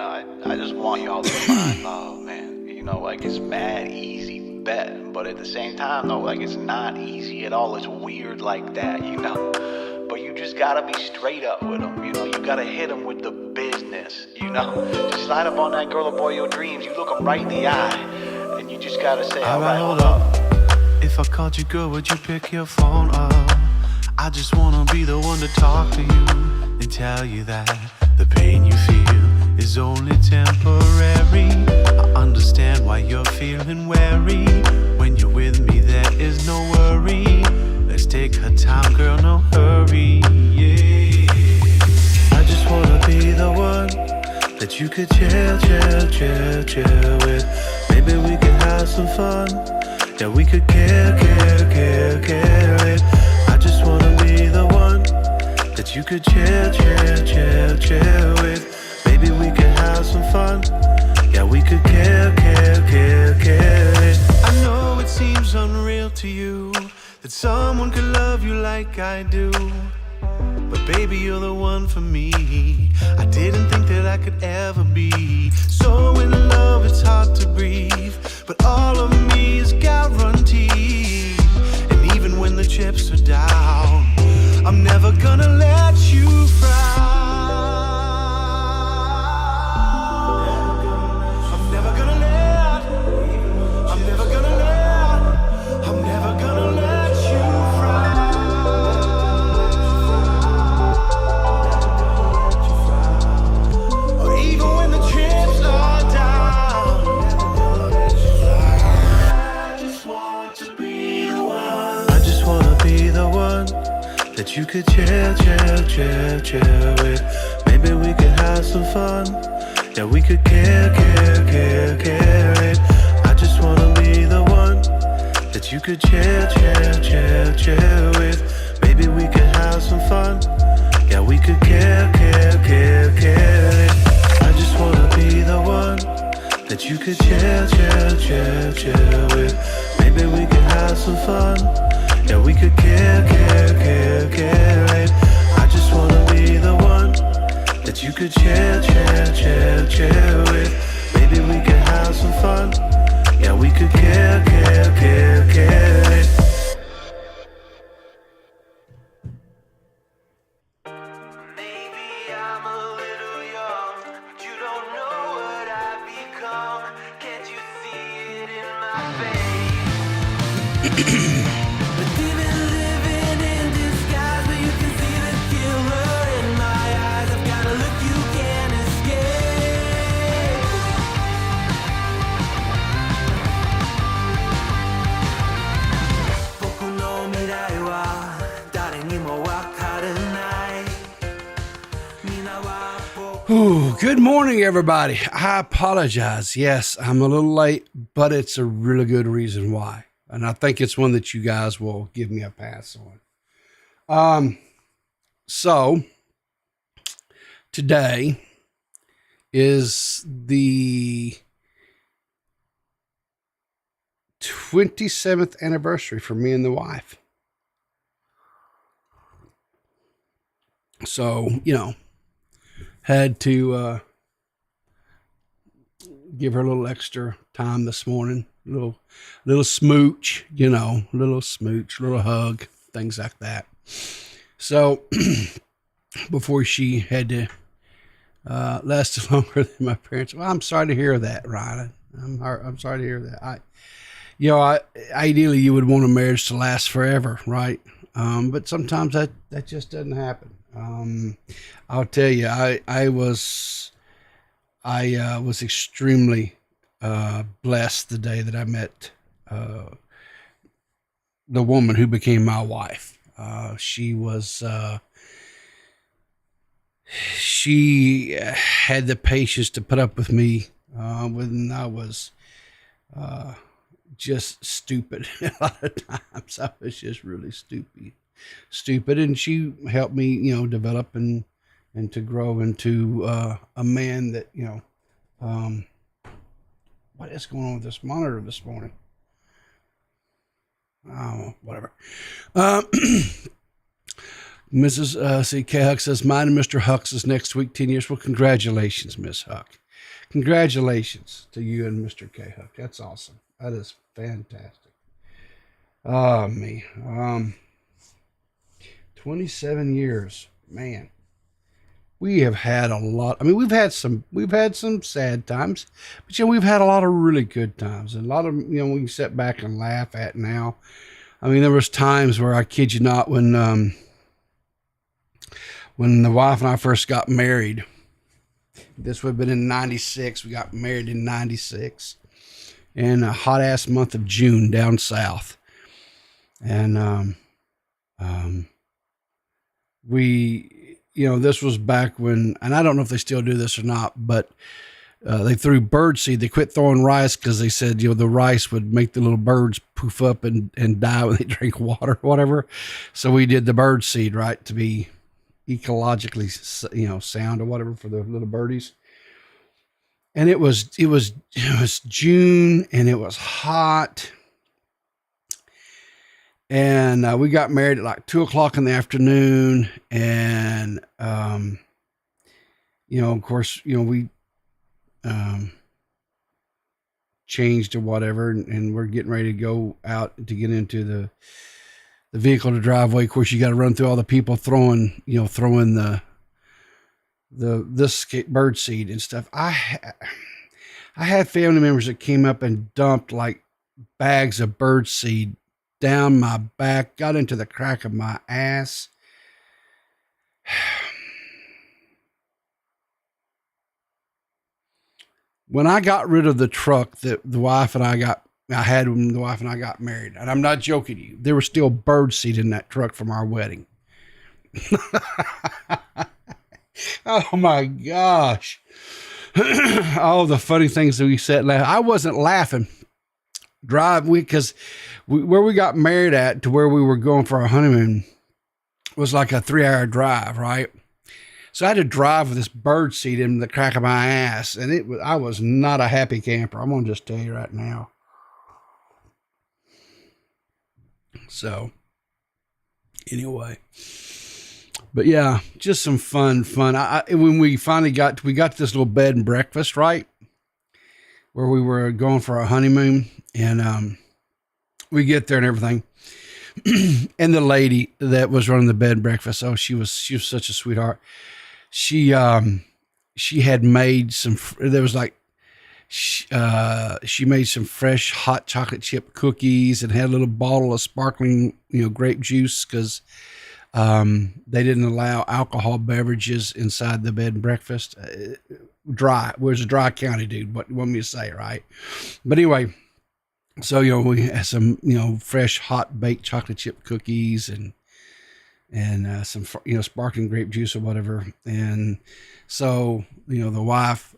I just want y'all to find love, man. Like it's mad easy, bet. But at the same time, though, like it's not easy at all. It's weird like that, But you just gotta be straight up with them, You gotta hit them with the business, Just slide up on that girl or boy your dreams. You look them right in the eye, and you just gotta say, all right, hold up. If I called you, girl, would you pick your phone up? I just wanna be the one to talk to you and tell you that the pain you feel is only temporary. I understand why you're feeling wary. When you're with me, there is no worry. Let's take our time, girl, no hurry. Yeah. I just wanna be the one that you could chill with. Maybe we could have some fun. Yeah, we could care it. I just wanna be the one that you could chill with. Maybe we could have some fun. Yeah, we could care it. I know it seems unreal to you that someone could love you like I do. But baby, you're the one for me. I didn't think that I could ever be so in love, it's hard to breathe. But all of me is guaranteed. And even when the chips are down, I'm never gonna let you frown. I'm never gonna let you frown. Or even when the chips are down, I just want to be the one. I just wanna be the one that you could chill with. Maybe we could have some fun. Yeah, we could care it. I just wanna be the one that you could chill with. Maybe we could have some fun. Yeah, we could care it. I just wanna be the one that you could chill with. Maybe we could have some fun. Yeah, we could care it. I just wanna be the one that you could chill with. Maybe we could have some fun. Yeah, we could care it. Maybe I'm a little young, but you don't know what I've become. Can't you see it in my face? Ooh, good morning, everybody. I apologize. Yes, I'm a little late, but it's a really good reason why. And I think it's one that you guys will give me a pass on. So today is the 27th anniversary for me and the wife. So, had to give her a little extra time this morning, little smooch, little hug, things like that. So before she had to last longer than my parents. Well, I'm sorry to hear that, Ryan. I'm sorry to hear that. Ideally you would want a marriage to last forever, right? But sometimes that just doesn't happen. I'll tell you, I was extremely blessed the day that I met the woman who became my wife. She had the patience to put up with me when I was just stupid. A lot of times I was just really stupid, and she helped me, develop and to grow into a man that, what is going on with this monitor this morning? Oh, whatever. Mrs. C.K. Huck says, mine and Mr. Huck's is next week, 10 years. Well, congratulations, Miss Huck. congratulations to you and Mr. K Hook. That's awesome. That is fantastic. Oh, me. 27 years, man. We have had a lot. I mean, we've had some sad times, but we've had a lot of really good times, and a lot of, we can sit back and laugh at now. I mean, there was times where, I kid you not, when the wife and I first got married, this would have been in 96. We got married in 96 in a hot ass month of June down south. And, this was back when, and I don't know if they still do this or not, but they threw bird seed. They quit throwing rice because they said, the rice would make the little birds poof up and die when they drink water or whatever. So we did the bird seed, right, to be ecologically, sound or whatever for the little birdies. And it was June, and it was hot. And we got married at like 2:00 in the afternoon. And, of course, we changed or whatever. And we're getting ready to go out to get into the vehicle to driveway. Of course, you got to run through all the people throwing the bird seed and stuff. I had family members that came up and dumped like bags of bird seed down my back, got into the crack of my ass. When I got rid of the truck that the wife and I had when the wife and I got married, and I'm not joking you, there was still bird seed in that truck from our wedding. Oh my gosh. All the funny things that we said. I wasn't laughing. Because where we got married at to where we were going for our honeymoon was like a 3-hour drive, right? So I had to drive with this bird seed in the crack of my ass, and I was not a happy camper. I'm gonna just tell you right now. So anyway, but yeah, just some fun. When we finally got to this little bed and breakfast, right, where we were going for our honeymoon, and we get there and everything. And the lady that was running the bed and breakfast, she was such a sweetheart. She had made she made some fresh hot chocolate chip cookies and had a little bottle of sparkling, grape juice, because they didn't allow alcohol beverages inside the bed and breakfast. Dry. Where's a dry county, dude? What you want me to say, right? But anyway, so, we had some, fresh hot baked chocolate chip cookies and some, sparkling grape juice or whatever. And so, the wife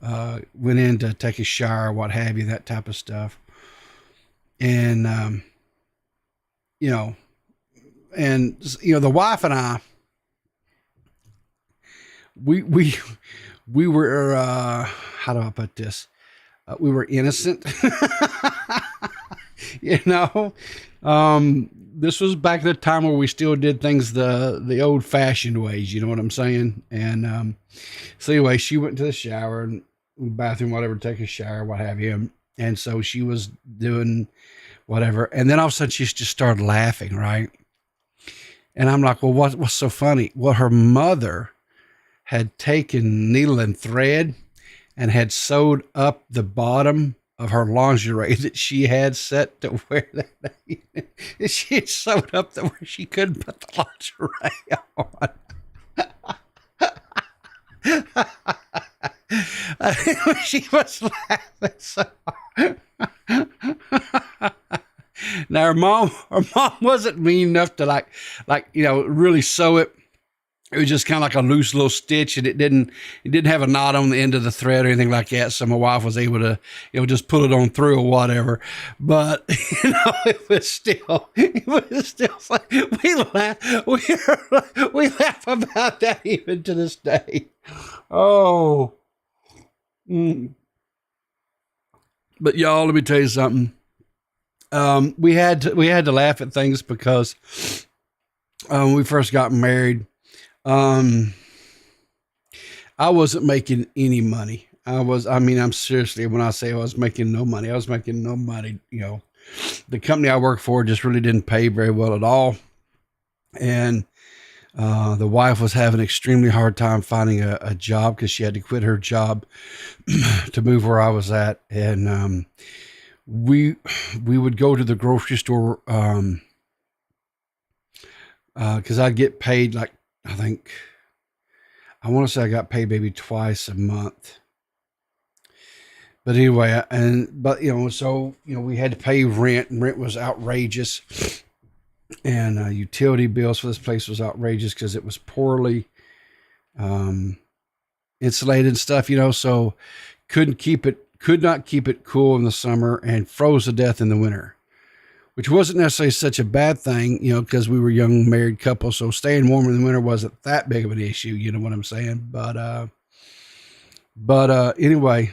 went in to take a shower, what have you, that type of stuff. And, the wife and I, we were, how do I put this? We were innocent. This was back at the time where we still did things the old fashioned ways, you know what I'm saying? And, so anyway, she went to the shower and bathroom, whatever, take a shower, what have you. And so she was doing whatever. And then all of a sudden she just started laughing. Right. And I'm like, well, what's so funny? Well, her mother had taken needle and thread and had sewed up the bottom of her lingerie that she had set to wear that day. She had sewed up to where she couldn't put the lingerie on. She was laughing so hard. Now her mom wasn't mean enough to really sew it. It was just kind of like a loose little stitch, and it didn't have a knot on the end of the thread or anything like that. So my wife was able to, just pull it on through or whatever. But, it was still like, we laugh about that even to this day. Oh. But y'all, let me tell you something. We had to laugh at things because, when we first got married, I wasn't making any money. I'm seriously, when I say I was making no money, I was making no money. The company I worked for just really didn't pay very well at all. And the wife was having an extremely hard time finding a job because she had to quit her job to move where I was at. And we would go to the grocery store because I'd get paid like, I want to say I got paid maybe twice a month. But anyway, so we had to pay rent, and rent was outrageous. And utility bills for this place was outrageous because it was poorly insulated and stuff, so could not keep it cool in the summer and froze to death in the winter, which wasn't necessarily such a bad thing, because we were young married couple. So staying warm in the winter wasn't that big of an issue. You know what I'm saying? But anyway,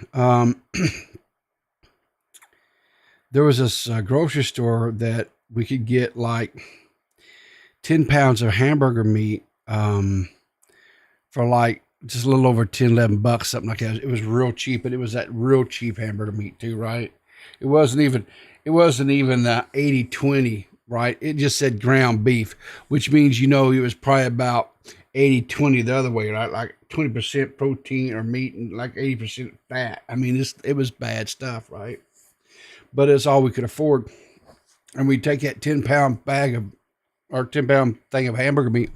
there was this grocery store that we could get like 10 pounds of hamburger meat for like just a little over 10, $11, something like that. It was real cheap, and it was that real cheap hamburger meat too, right? It wasn't even 80-20, right? It just said ground beef, which means, it was probably about 80-20 the other way, right? Like 20% protein or meat and like 80% fat. I mean, it was bad stuff, right? But it's all we could afford. And we'd take that 10-pound bag of, or 10-pound thing of hamburger meat.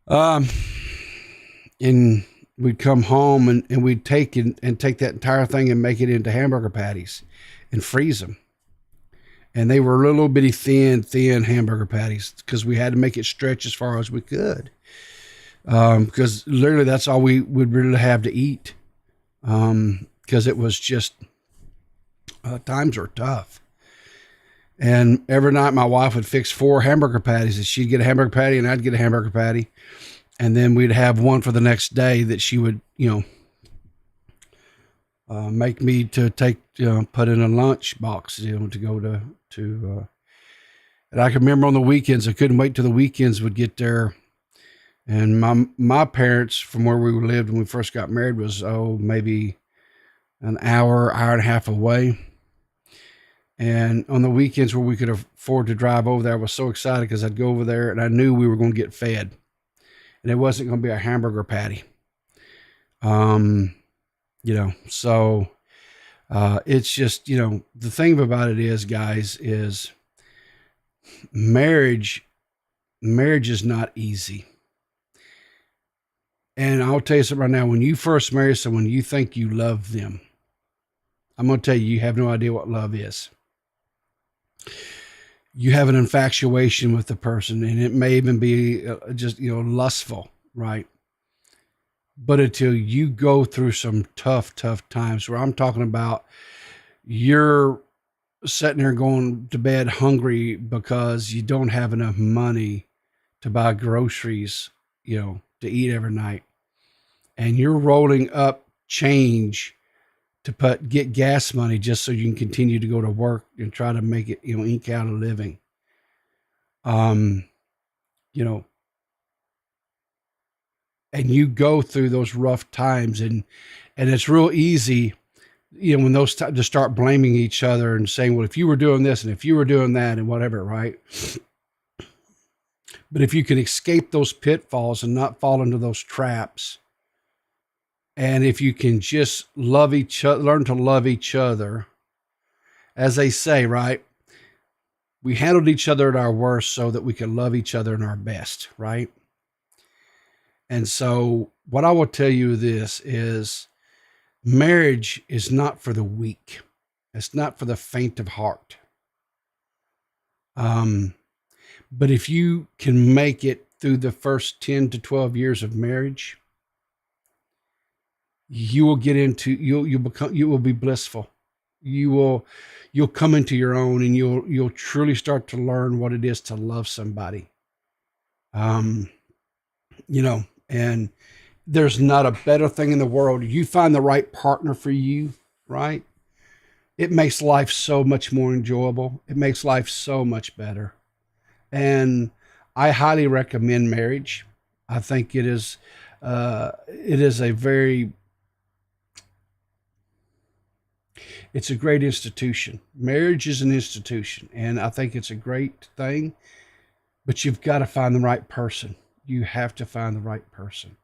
And we'd come home and we'd take that entire thing and make it into hamburger patties and freeze them. And they were little bitty thin hamburger patties because we had to make it stretch as far as we could. Because literally that's all we would really have to eat. Because it was just, times were tough. And every night my wife would fix 4 hamburger patties, and she'd get a hamburger patty and I'd get a hamburger patty. And then we'd have one for the next day that she would, make me to take, put in a lunch box, to go to, and I can remember on the weekends, I couldn't wait till the weekends would get there. And my parents, from where we lived when we first got married, was, maybe an hour and a half away. And on the weekends where we could afford to drive over there, I was so excited because I'd go over there and I knew we were going to get fed. And it wasn't going to be a hamburger patty. So it's just, the thing about it is, guys, is marriage is not easy. And I'll tell you something right now, when you first marry someone, you think you love them. I'm going to tell you, you have no idea what love is. You have an infatuation with the person, and it may even be just, lustful, right? But until you go through some tough times, where I'm talking about you're sitting there going to bed hungry because you don't have enough money to buy groceries, to eat every night. And you're rolling up change to get gas money just so you can continue to go to work and try to make it, eke out a living. And you go through those rough times, and it's real easy, when those to start blaming each other and saying, well, if you were doing this and if you were doing that and whatever, right? But if you can escape those pitfalls and not fall into those traps, and if you can just love each other, learn to love each other, as they say, right? We handled each other at our worst so that we can love each other in our best, right? And so what I will tell you this is, marriage is not for the weak. It's not for the faint of heart. But if you can make it through the first 10 to 12 years of marriage, you will get into, you will be blissful. You'll come into your own, and you'll truly start to learn what it is to love somebody. And there's not a better thing in the world. You find the right partner for you, right? It makes life so much more enjoyable. It makes life so much better. And I highly recommend marriage. I think it is a very It's a great institution. Marriage is an institution, and I think it's a great thing, but you've got to find the right person. You have to find the right person.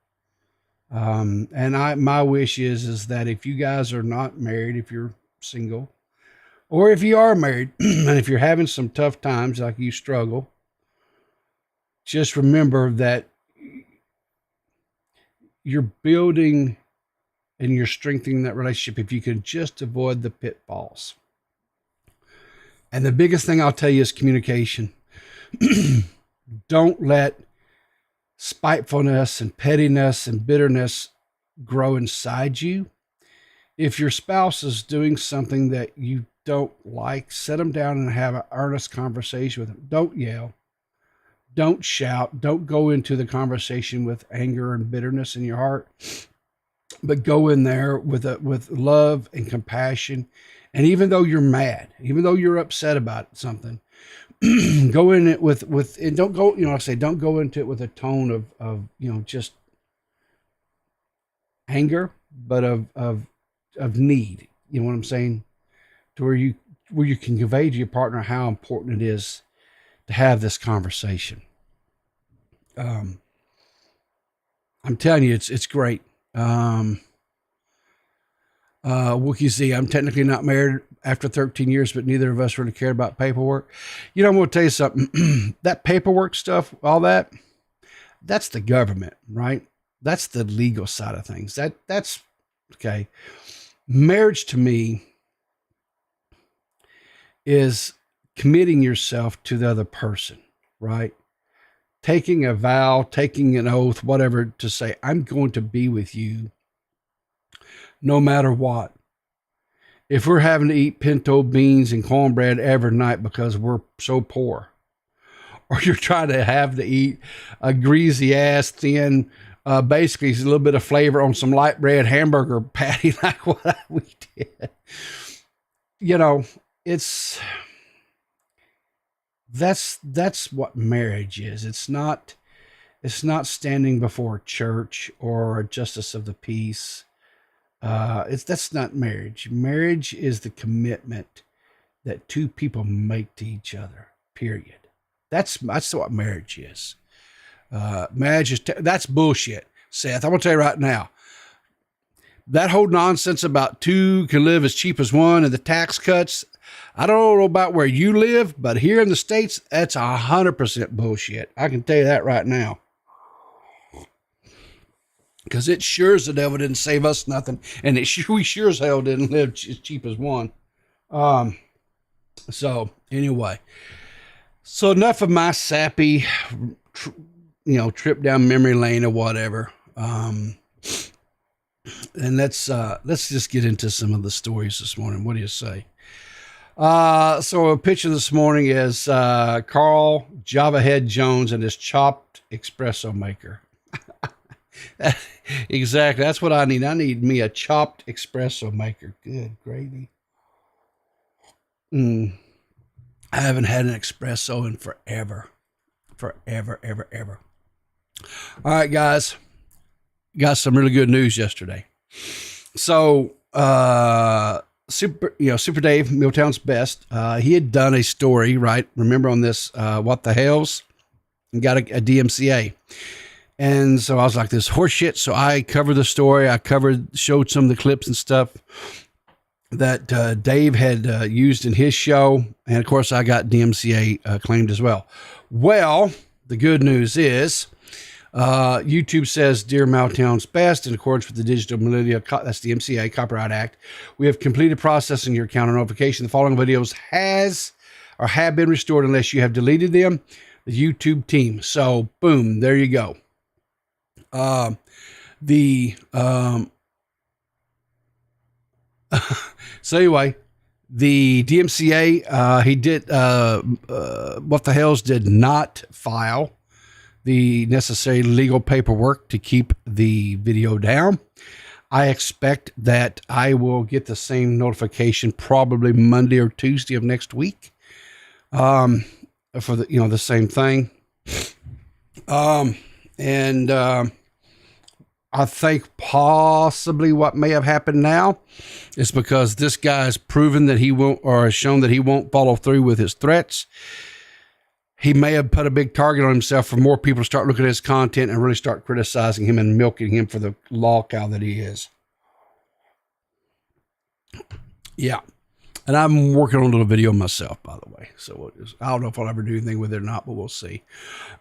My wish is that if you guys are not married, if you're single, or if you are married, and if you're having some tough times, like you struggle, just remember that you're building and you're strengthening that relationship if you can just avoid the pitfalls. And the biggest thing I'll tell you is communication. Don't let spitefulness and pettiness and bitterness grow inside you. If your spouse is doing something that you don't like, sit them down and have an earnest conversation with them. Don't yell. Don't shout. Don't go into the conversation with anger and bitterness in your heart, but go in there with love and compassion. And even though you're mad, even though you're upset about something, go in it with, and don't go, like I say, don't go into it with a tone of just anger, but of need. You know what I'm saying? To where you can convey to your partner how important it is to have this conversation. I'm telling you, it's great. Wookie Z, I'm technically not married after 13 years, but neither of us really cared about paperwork. I'm going to tell you something. That paperwork stuff, all that's the government, right? That's the legal side of things. That's okay. Marriage to me is committing yourself to the other person, right? Taking a vow, taking an oath, whatever, to say, I'm going to be with you no matter what. If we're having to eat pinto beans and cornbread every night because we're so poor, or you're trying to have to eat a greasy ass, thin, basically a little bit of flavor on some light bread hamburger patty like what we did, that's what marriage is. It's not standing before a church or a justice of the peace. That's not marriage. Marriage is the commitment that two people make to each other, period. That's what marriage is. Marriage is, that's bullshit, Seth. I'm going to tell you right now, that whole nonsense about two can live as cheap as one and the tax cuts, I don't know about where you live, but here in the States, that's 100% bullshit. I can tell you that right now. Because it sure as the devil didn't save us nothing. And we sure as hell didn't live as cheap as one. So anyway. So enough of my sappy, trip down memory lane or whatever. And let's just get into some of the stories this morning. What do you say? So a picture this morning is Carl Javahead Jones and his chopped espresso maker. Exactly. That's what I need. I need me a chopped espresso maker. Good gravy. I haven't had an espresso in forever. Ever. All right, guys. Got some really good news yesterday. So, Super Dave, Milltown's Best, he had done a story, right? Remember on this, What the Hells? And got a DMCA. And so I was like, this horse shit. So I covered the story. Showed some of the clips and stuff that Dave had used in his show. And of course, I got DMCA claimed as well. Well, the good news is YouTube says, Dear Milltown's Best, in accordance with the Digital Millennial, that's the MCA Copyright Act, we have completed processing your account and notification. The following videos have been restored unless you have deleted them. The YouTube team. So boom, there you go. So anyway, the DMCA, he did, What the Hells did not file the necessary legal paperwork to keep the video down. I expect that I will get the same notification probably Monday or Tuesday of next week, for the same thing. I think possibly what may have happened now is because this guy's proven that he won't, or has shown that he won't follow through with his threats. He may have put a big target on himself for more people to start looking at his content and really start criticizing him and milking him for the law cow that he is. Yeah. And I'm working on a little video myself, by the way. So I don't know if I'll ever do anything with it or not, but we'll see.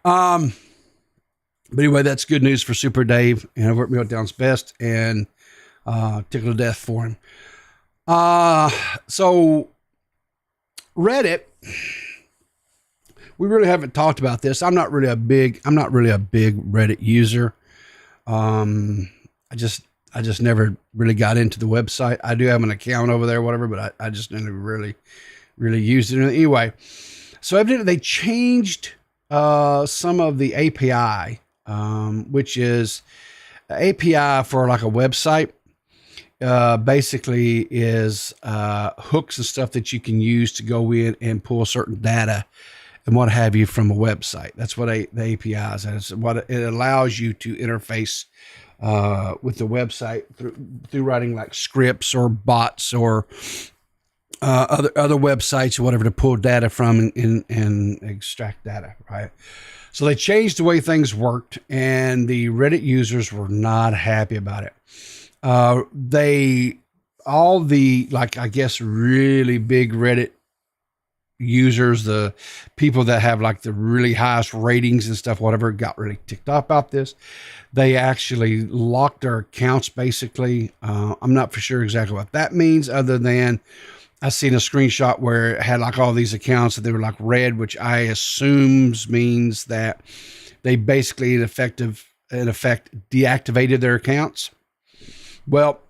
But anyway, that's good news for Super Dave and over at Meltdown's Best, and tickle to death for him. So Reddit, we really haven't talked about this. I'm not really a big Reddit user. I just never really got into the website. I do have an account over there, whatever, but I just never really used it. Anyway, so evidently they changed some of the API, which is API for like a website. Basically is hooks and stuff that you can use to go in and pull certain data and what have you from a website. That's what the API is. And it's what it allows you to interface with the website through writing like scripts or bots or other websites or whatever to pull data from and extract data, right? So they changed the way things worked, and the Reddit users were not happy about it. I guess really big Reddit users, the people that have like the really highest ratings and stuff, whatever, got really ticked off about this. They actually locked their accounts, basically. I'm not for sure exactly what that means, other than I seen a screenshot where it had like all these accounts that they were like red, which I assumes means that they basically in effect deactivated their accounts. Well,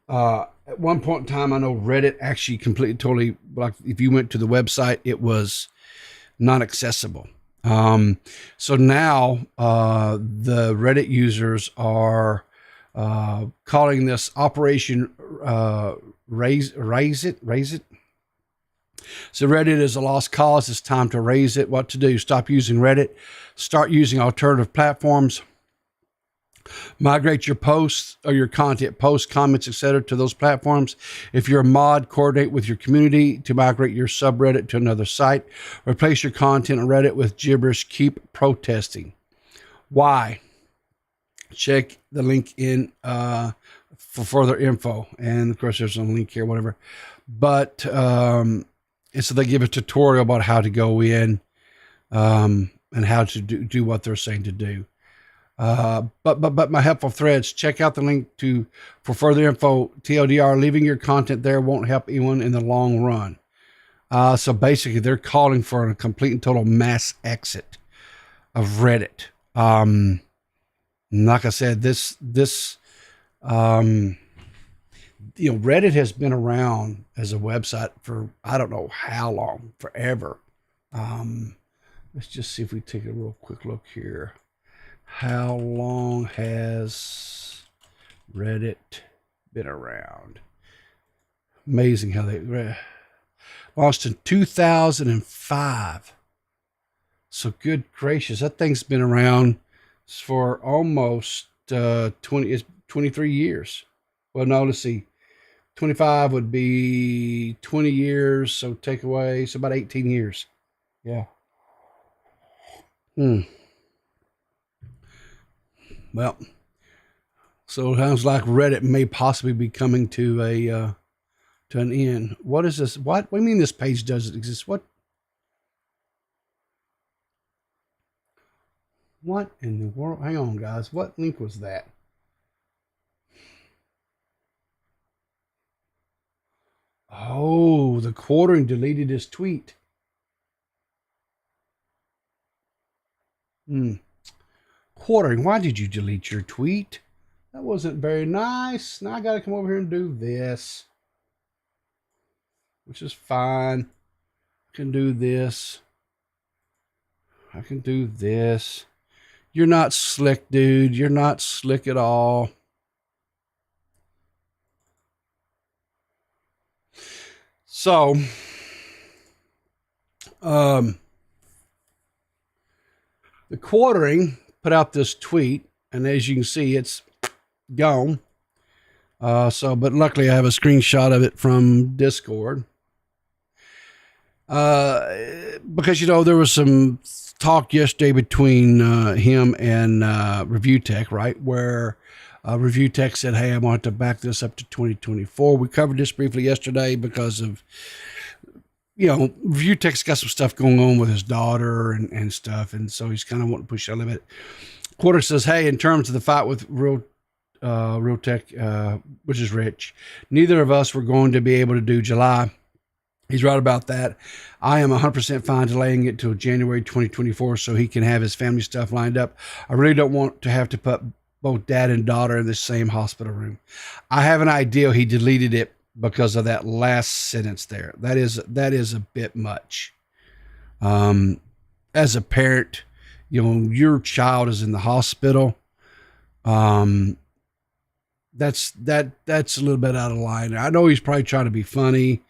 at one point in time, I know Reddit actually completely, totally, like if you went to the website, it was not accessible. So now the Reddit users are calling this Operation Raise It. So Reddit is a lost cause. It's time to raise it. What to do? Stop using Reddit. Start using alternative platforms. Migrate your posts or your content, posts, comments, etc. to those platforms. If you're a mod, coordinate with your community to migrate your subreddit to another site. Replace your content on Reddit with gibberish. Keep protesting. Why? Check the link in for further info. And of course, there's a link here, whatever. But and so they give a tutorial about how to go in and how to do what they're saying to do. But my helpful threads, check out the link for further info. TLDR, leaving your content there won't help anyone in the long run. So basically they're calling for a complete and total mass exit of Reddit. Like I said, Reddit has been around as a website for, I don't know how long, forever. Let's just see if we take a real quick look here. How long has Reddit been around? Amazing how they launched in 2005. So good gracious, that thing's been around for almost 23 years. Well, no, let's see. 25 would be 20 years, so take away, so about 18 years. Yeah. Well, so it sounds like Reddit may possibly be coming to an end. What is this? What do you mean this page doesn't exist? What in the world? Hang on, guys. What link was that? Oh, the quartering deleted his tweet. Quartering, why did you delete your tweet? That wasn't very nice. Now I got to come over here and do this, which is fine. I can do this. I can do this. You're not slick, dude. You're not slick at all. So, the quartering put out this tweet, And as you can see, it's gone. But luckily I have a screenshot of it from Discord. Because, there was some talk yesterday between him and Review Tech, right? Where Review Tech said, hey, I want to back this up to 2024. We covered this briefly yesterday because of, Review Tech's got some stuff going on with his daughter and stuff. And so he's kind of wanting to push a little bit. Quarter says, hey, in terms of the fight with Real Tech, which is Rich, neither of us were going to be able to do July. He's right about that. I am 100% fine delaying it till January 2024 so he can have his family stuff lined up. I really don't want to have to put both dad and daughter in the same hospital room. I have an idea he deleted it because of that last sentence there. That is a bit much. As a parent, your child is in the hospital. That's a little bit out of line. I know he's probably trying to be funny,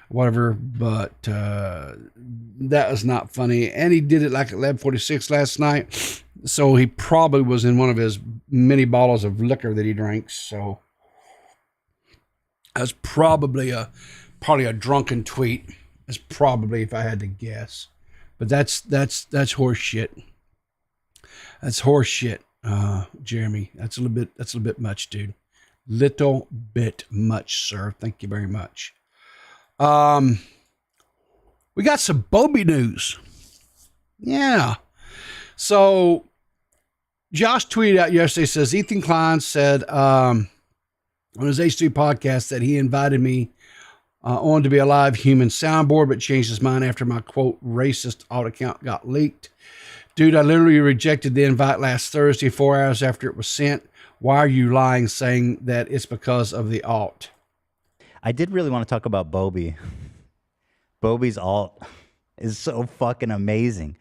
whatever, but that was not funny. And he did it like at 11:46 last night. So he probably was in one of his many bottles of liquor that he drinks. So that's probably a drunken tweet. That's probably, if I had to guess. But that's horse shit. That's horse shit, Jeremy. That's a little bit much, dude. Little bit much, sir. Thank you very much. We got some Bobby news. Yeah. So Josh tweeted out yesterday, says Ethan Klein said on his H3 podcast that he invited me on to be a live human soundboard, but changed his mind after my quote racist alt account got leaked. Dude, I literally rejected the invite last Thursday, 4 hours after it was sent. Why are you lying, saying that it's because of the alt? I did really want to talk about Bobby. Bobby's alt is so fucking amazing.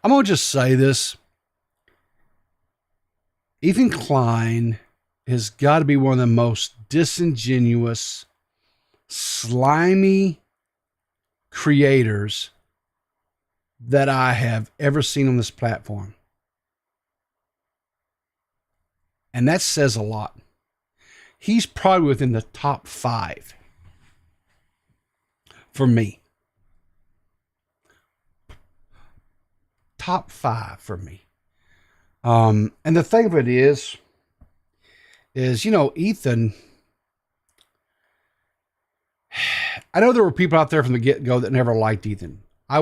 I'm going to just say this. Ethan Klein has got to be one of the most disingenuous, slimy creators that I have ever seen on this platform. And that says a lot. He's probably within the top 5 for me. Top 5 for me. And the thing of it is, Ethan, I know there were people out there from the get-go that never liked Ethan. I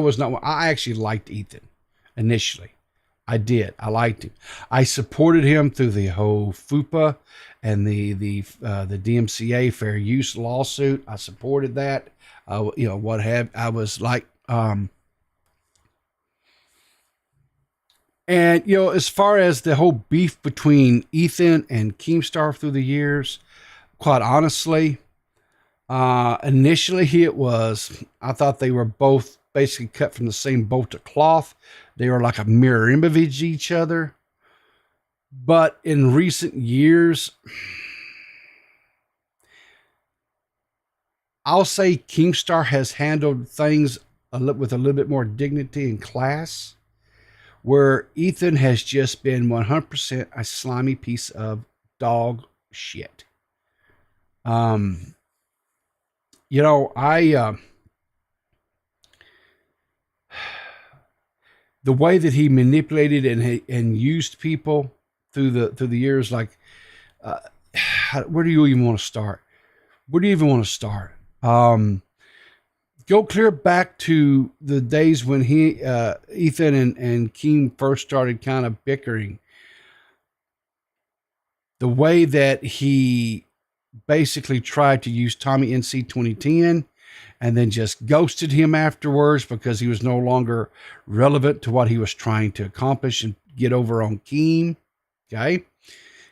actually liked Ethan initially. I did. I liked him. I supported him through the whole FUPA and the DMCA fair use lawsuit. I supported that. I was like, and as far as the whole beef between Ethan and Keemstar through the years, quite honestly, initially I thought they were both basically cut from the same bolt of cloth. They were like a mirror image of each other. But in recent years, I'll say Keemstar has handled things with a little bit more dignity and class, where Ethan has just been 100% a slimy piece of dog shit. The way that he manipulated and used people through the years, like, where do you even want to start? Where do you even want to start? Go clear back to the days when Ethan and Keem first started kind of bickering. The way that he basically tried to use Tommy NC 2010 and then just ghosted him afterwards because he was no longer relevant to what he was trying to accomplish and get over on Keem. Okay.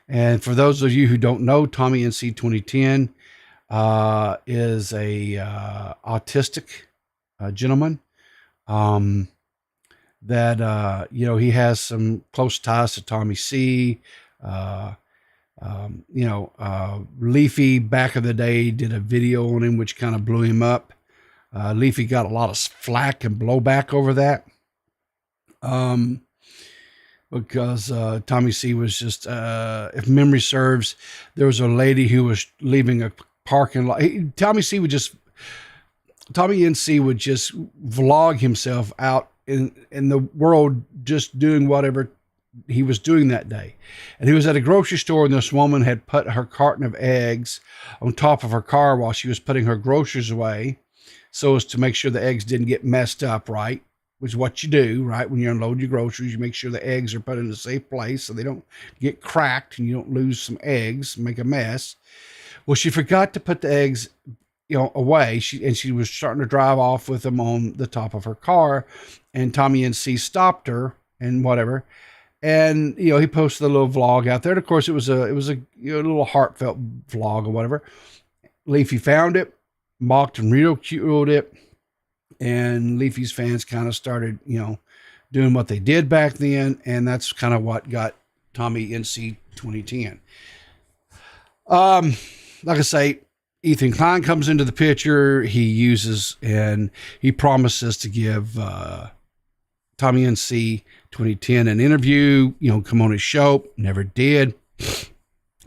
And for those of you who don't know, Tommy NC 2010 is a autistic gentleman that he has some close ties to Tommy C. Leafy back in the day did a video on him which kind of blew him up. Leafy got a lot of flack and blowback over that. But because Tommy C was just, if memory serves, there was a lady who was leaving a parking lot. Tommy NC would just vlog himself out in the world, just doing whatever he was doing that day. And he was at a grocery store, and this woman had put her carton of eggs on top of her car while she was putting her groceries away, so as to make sure the eggs didn't get messed up, right? Which is what you do, right? When you unload your groceries, you make sure the eggs are put in a safe place so they don't get cracked and you don't lose some eggs, make a mess. Well, she forgot to put the eggs, away. She was starting to drive off with them on the top of her car, and Tommy NC stopped her and whatever. And, he posted a little vlog out there. And of course, it was a little heartfelt vlog or whatever. Leafy found it, mocked and ridiculed it. And Leafy's fans kind of started, doing what they did back then. And that's kind of what got Tommy NC 2010. Like I say, Ethan Klein comes into the picture. He uses and he promises to give Tommy NC 2010 an interview, come on his show. Never did.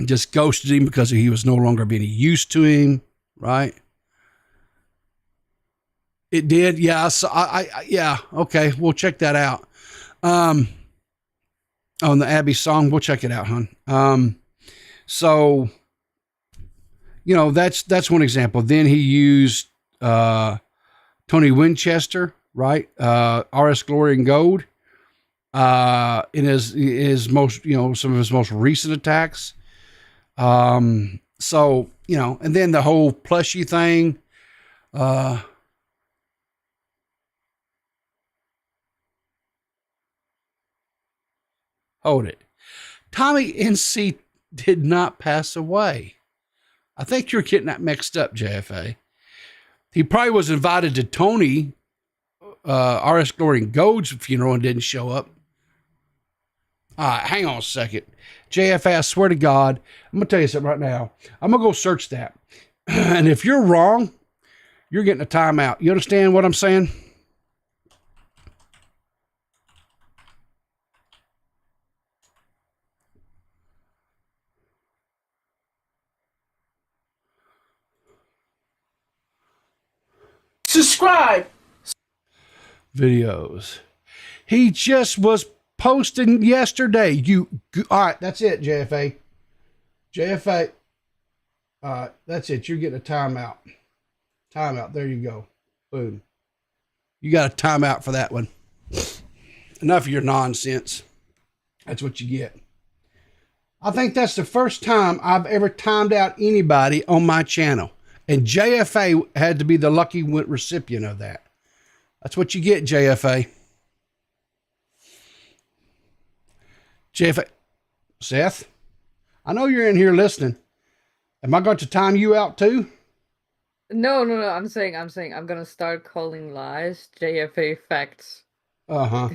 Just ghosted him because he was no longer being used to him, right? It did, yeah. So yeah, okay. We'll check that out. On the Abby song, we'll check it out, hon. So, that's one example. Then he used Tony Winchester, right? RS Glory and Gold. In his most, some of his most recent attacks. So, and then the whole plushie thing. Hold it. Tommy NC did not pass away. I think you're getting that mixed up, JFA. He probably was invited to Tony, RS Glory and Gold's funeral and didn't show up. All right, hang on a second. JFA, I swear to God, I'm going to tell you something right now. I'm going to go search that. And if you're wrong, you're getting a timeout. You understand what I'm saying? Subscribe. Videos. He just was posting yesterday. All right, that's it, JFA. JFA. All right, that's it. You're getting a timeout. Timeout. There you go. Boom. You got a timeout for that one. Enough of your nonsense. That's what you get. I think that's the first time I've ever timed out anybody on my channel. And JFA had to be the lucky recipient of that. That's what you get, JFA. JFA. Seth, I know you're in here listening. Am I going to time you out too? No. I'm saying I'm gonna start calling lies JFA facts. Uh-huh.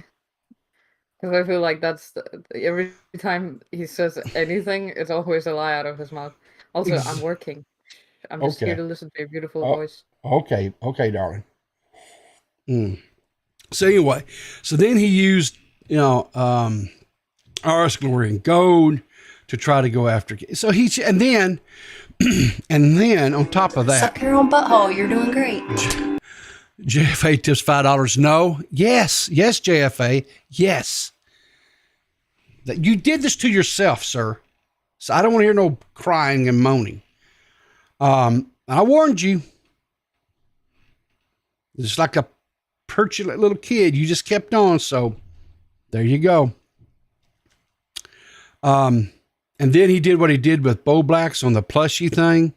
Because I feel like every time he says anything, it's always a lie out of his mouth. Also, I'm working. I'm just here to listen to your beautiful voice. Okay, darling. So anyway, so then he used, RS Glory and Gold to try to go after. So and then on top of that, suck your own butthole. You're doing great. JFA tips $5. No. Yes, JFA. Yes. That you did this to yourself, sir. So I don't want to hear no crying and moaning. I warned you. Just like a petulant little kid, you just kept on. So there you go. And then he did what he did with Bo Blacks on the plushie thing.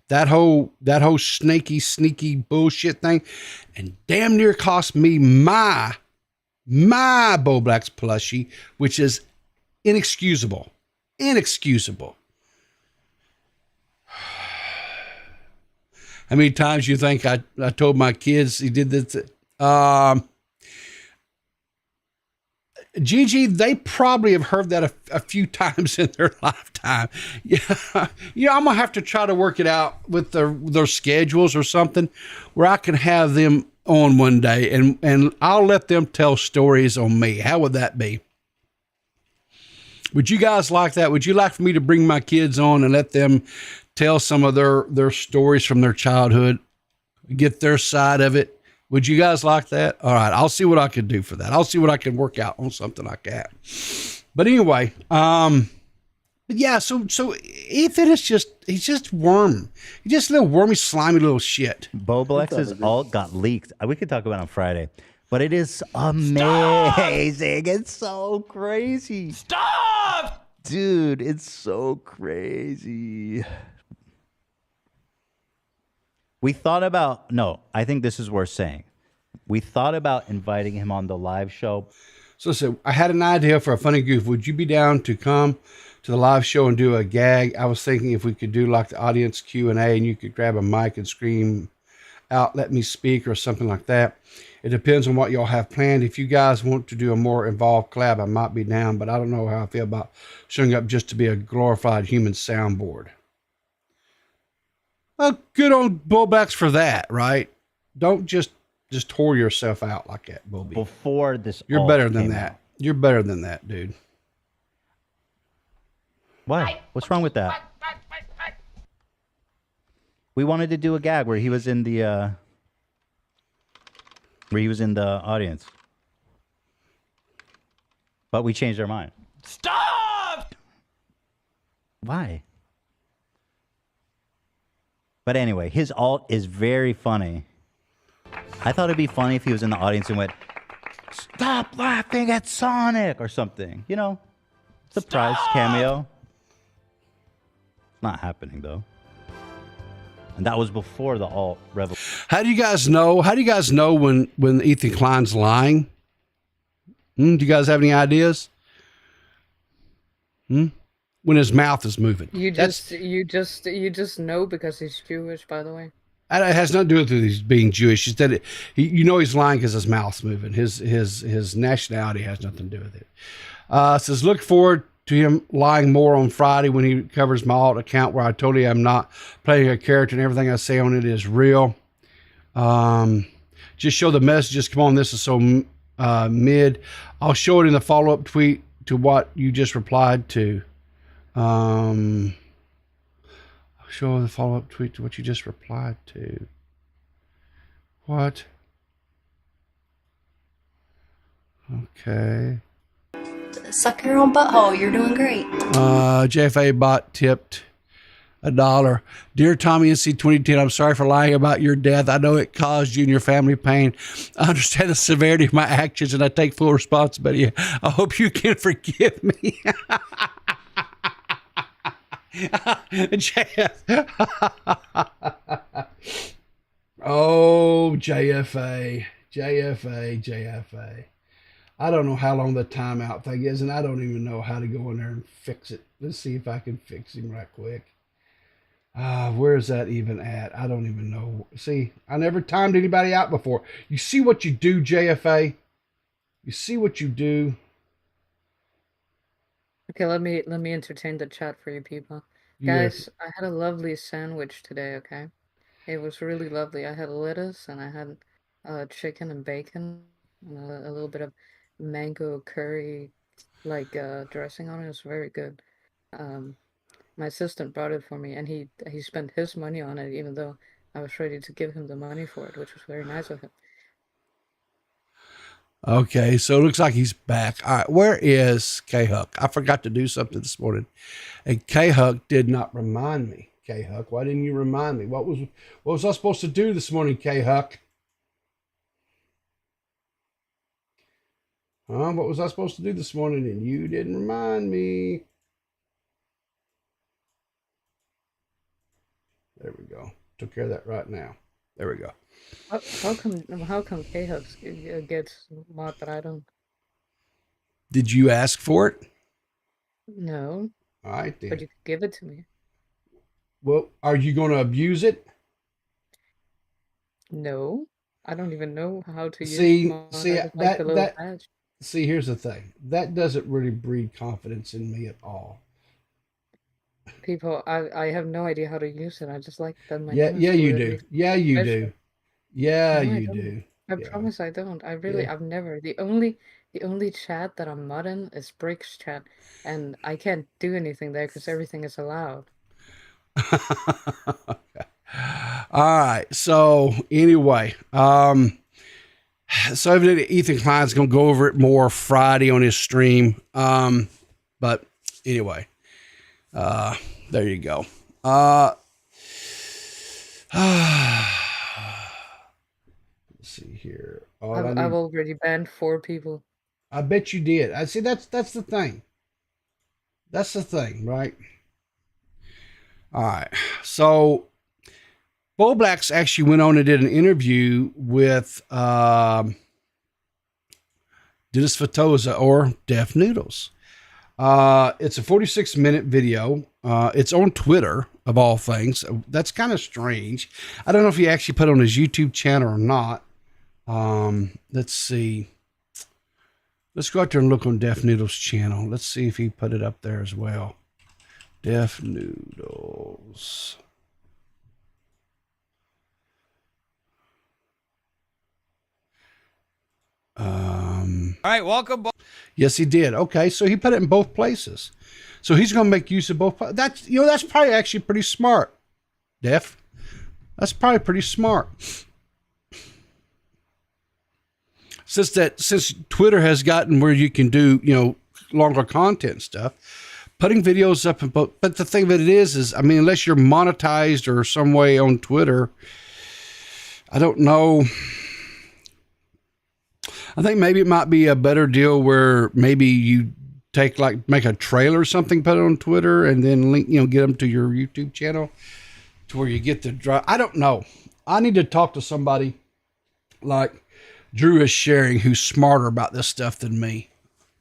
That whole snaky, sneaky bullshit thing. And damn near cost me my Bo Blacks plushie, which is inexcusable. Inexcusable. How many times you think I told my kids he did this? Gigi, they probably have heard that a few times in their lifetime. Yeah, I'm gonna have to try to work it out with their schedules or something, where I can have them on one day and I'll let them tell stories on me. How would that be? Would you guys like that? Would you like for me to bring my kids on and let them tell some of their stories from their childhood, get their side of it? Would you guys like that? All right, I'll see what I can do for that. I'll see what I can work out on something like that. But anyway, yeah, so Ethan is he's just worm. He's just a little wormy, slimy little shit. Boblex's alt got leaked. We could talk about it on Friday. But it is amazing. Stop! It's so crazy. Stop! Dude, it's so crazy. We thought about, I think this is worth saying. We thought about inviting him on the live show. So I had an idea for a funny goof. Would you be down to come to the live show and do a gag? I was thinking if we could do like the audience Q&A and you could grab a mic and scream out, let me speak or something like that. It depends on what y'all have planned. If you guys want to do a more involved collab, I might be down, but I don't know how I feel about showing up just to be a glorified human soundboard. Well, good on Bullbacks for that, right? Don't just whore yourself out like that, Bobby. Before this, you're better than that. Out. You're better than that, dude. Why? What's wrong with that? We wanted to do a gag where he was in the audience, but we changed our mind. Stop! Why? But anyway, his alt is very funny. I thought it'd be funny if he was in the audience and went, "Stop laughing at Sonic" or something. You know, surprise cameo. Not happening though. And that was before the alt revolution. How do you guys know? How do you guys know when Ethan Klein's lying? Do you guys have any ideas? When his mouth is moving. You just know because he's Jewish, by the way. It has nothing to do with his being Jewish. It's that he's lying because his mouth's moving. His nationality has nothing to do with it. Says look forward to him lying more on Friday when he covers my alt account where I told you I'm not playing a character and everything I say on it is real. Just show the messages. Come on, this is so mid. I'll show it in the follow-up tweet to what you just replied to. I'll show the follow-up tweet to what you just replied to. What? Okay. Suck your own butthole. You're doing great. JFA bot tipped $1. Dear Tommy NC 2010, I'm sorry for lying about your death. I know it caused you and your family pain. I understand the severity of my actions and I take full responsibility. I hope you can forgive me. Oh, JFA. I don't know how long the timeout thing is, and I don't even know how to go in there and fix it. Let's see if I can fix him right quick. Where is that even at? I don't even know. See, I never timed anybody out before. You see what you do, JFA? You see what you do? Okay, let me entertain the chat for you people. Yes. Guys, I had a lovely sandwich today, okay? It was really lovely. I had lettuce and I had chicken and bacon and a little bit of mango curry dressing on it. It was very good. My assistant brought it for me and he spent his money on it even though I was ready to give him the money for it, which was very nice of him. Okay, so it looks like he's back. All right, where is K-Huck? I forgot to do something this morning, and K-Huck did not remind me. K-Huck, why didn't you remind me? What was I supposed to do this morning, K-Huck? What was I supposed to do this morning, and you didn't remind me? There we go. Took care of that right now. There we go. How come K-Hux gets mod but I don't? Did you ask for it? No. All right, then. But you could give it to me. Well, are you going to abuse it? No. I don't even know how to use mod. badge. See, here's the thing. That doesn't really breed confidence in me at all. People, I have no idea how to use it. I just like that. Yeah, you do. Yeah, you do. Yeah, you do. I promise I don't. I've never. The only The only chat that I'm not in is Brick's chat, and I can't do anything there because everything is allowed. All right. So anyway, so evidently Ethan Klein's going to go over it more Friday on his stream. But anyway, there you go. Let's see here. I've already banned 4 people. I bet you did. I see. That's the thing. That's the thing, right? All right. So Bo Blacks actually went on and did an interview with Dennis Fatoza, or Deaf Noodles. It's a 46-minute video. It's on Twitter, of all things. That's kind of strange. I don't know if he actually put it on his YouTube channel or not. Let's see. Let's go out there and look on Deaf Noodles' channel. Let's see if he put it up there as well. Deaf Noodles. All right, welcome. Yes, he did. Okay, so he put it in both places. So he's going to make use of both. That's that's probably actually pretty smart, Def. That's probably pretty smart. Since Twitter has gotten where you can do longer content stuff, putting videos up in both. But the thing of it is I mean, unless you're monetized or some way on Twitter, I don't know. I think maybe it might be a better deal where maybe you make a trailer or something, put it on Twitter, and then link, get them to your YouTube channel to where you get the drive. I don't know. I need to talk to somebody like Drew is sharing who's smarter about this stuff than me.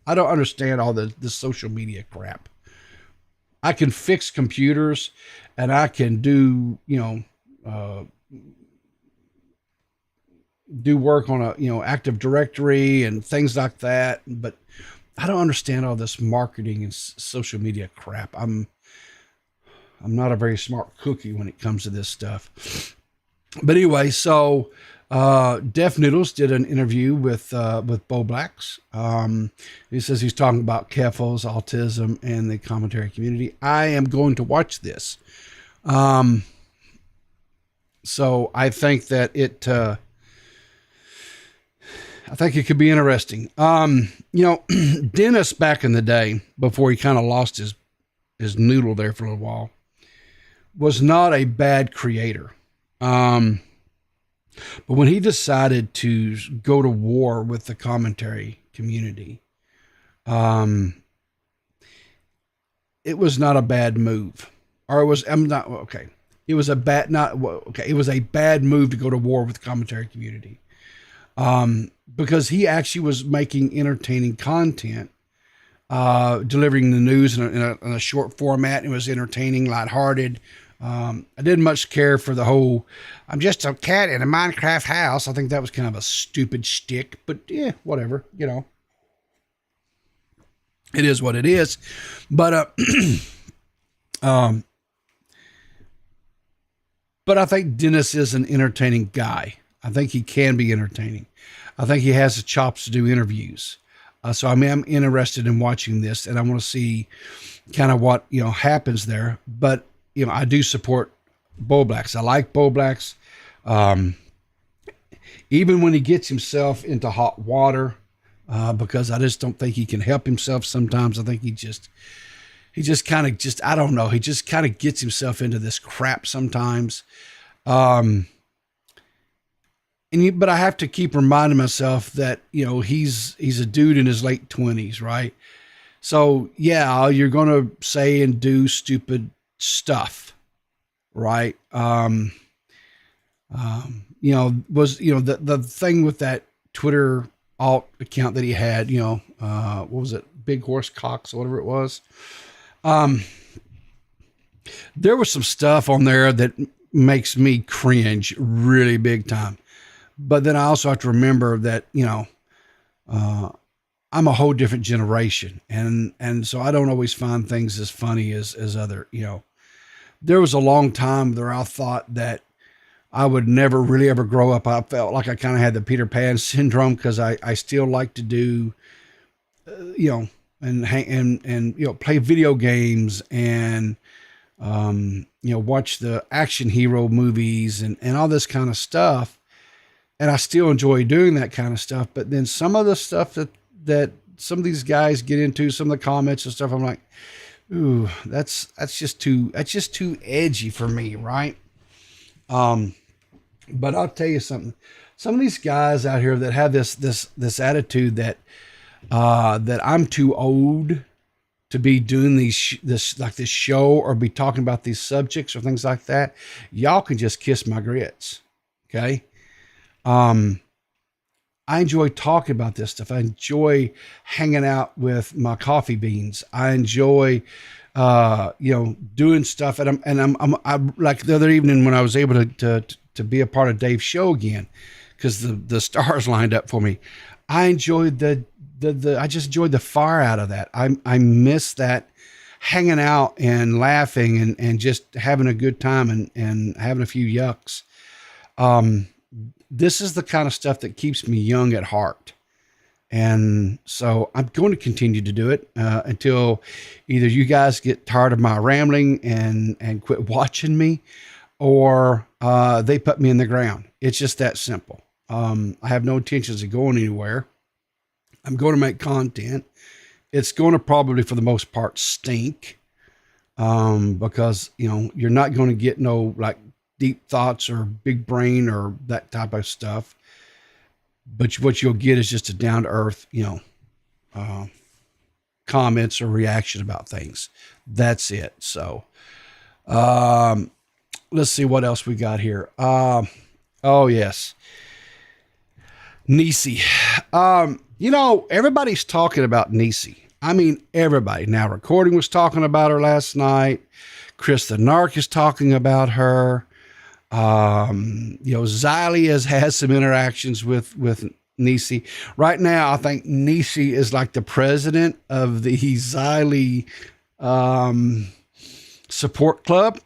I don't understand all the social media crap. I can fix computers and I can do, do work on a Active Directory and things like that, but I don't understand all this marketing and social media crap. I'm not a very smart cookie when it comes to this stuff. But anyway, so Deaf Noodles did an interview with Bo Blacks. He says he's talking about Keffels, autism, and the commentary community. I am going to watch this. So I think that it could be interesting. Dennis back in the day, before he kind of lost his noodle there for a little while, was not a bad creator. But when he decided to go to war with the commentary community, it was not a bad move. Or it was, It was a bad move to go to war with the commentary community. Because he actually was making entertaining content, delivering the news in a short format. It was entertaining, lighthearted. I didn't much care for the whole, I'm just a cat in a Minecraft house. I think that was kind of a stupid shtick, but yeah, whatever, It is what it is. But, but I think Dennis is an entertaining guy. I think he can be entertaining. I think he has the chops to do interviews. So I'm interested in watching this, and I want to see kind of what, happens there. But, I do support Bo Blacks. I like Bo Blacks. Even when he gets himself into hot water, because I just don't think he can help himself sometimes. I think he just kind of I don't know. He just kind of gets himself into this crap sometimes. But I have to keep reminding myself that, he's a dude in his late 20s, right? So yeah, you're going to say and do stupid stuff, right? The thing with that Twitter alt account that he had, what was it? Big Horse Cox, or whatever it was. There was some stuff on there that makes me cringe really big time. But then I also have to remember that, I'm a whole different generation. And so I don't always find things as funny as other, there was a long time where I thought that I would never really ever grow up. I felt like I kind of had the Peter Pan syndrome because I still like to do you know, and you know, play video games and you know, watch the action hero movies and all this kind of stuff. And I still enjoy doing that kind of stuff. But then some of the stuff that some of these guys get into, some of the comments and stuff, I'm like, ooh, that's just too edgy for me, right? But I'll tell you something. Some of these guys out here that have this attitude that I'm too old to be doing this show or be talking about these subjects or things like that, y'all can just kiss my grits. Okay. I enjoy talking about this stuff. I enjoy hanging out with my coffee beans. I enjoy, you know, doing stuff. And I'm like the other evening when I was able to be a part of Dave's show again, because the stars lined up for me. I enjoyed I just enjoyed the fire out of that. I miss that hanging out and laughing and just having a good time and having a few yucks. This is the kind of stuff that keeps me young at heart. And so I'm going to continue to do it until either you guys get tired of my rambling and quit watching me, or they put me in the ground. It's just that simple. I have no intentions of going anywhere. I'm going to make content. It's going to probably, for the most part, stink because, you know, you're not going to get no like deep thoughts or big brain or that type of stuff. But what you'll get is just a down to earth, you know, comments or reaction about things. That's it. So, let's see what else we got here. Oh yes. Niecy. You know, everybody's talking about Niecy. I mean, everybody. Now, Recording was talking about her last night. Chris the Narc is talking about her. You know, Xylee has had some interactions with Niecy. Right now, I think Niecy is like the president of the Xylee support club.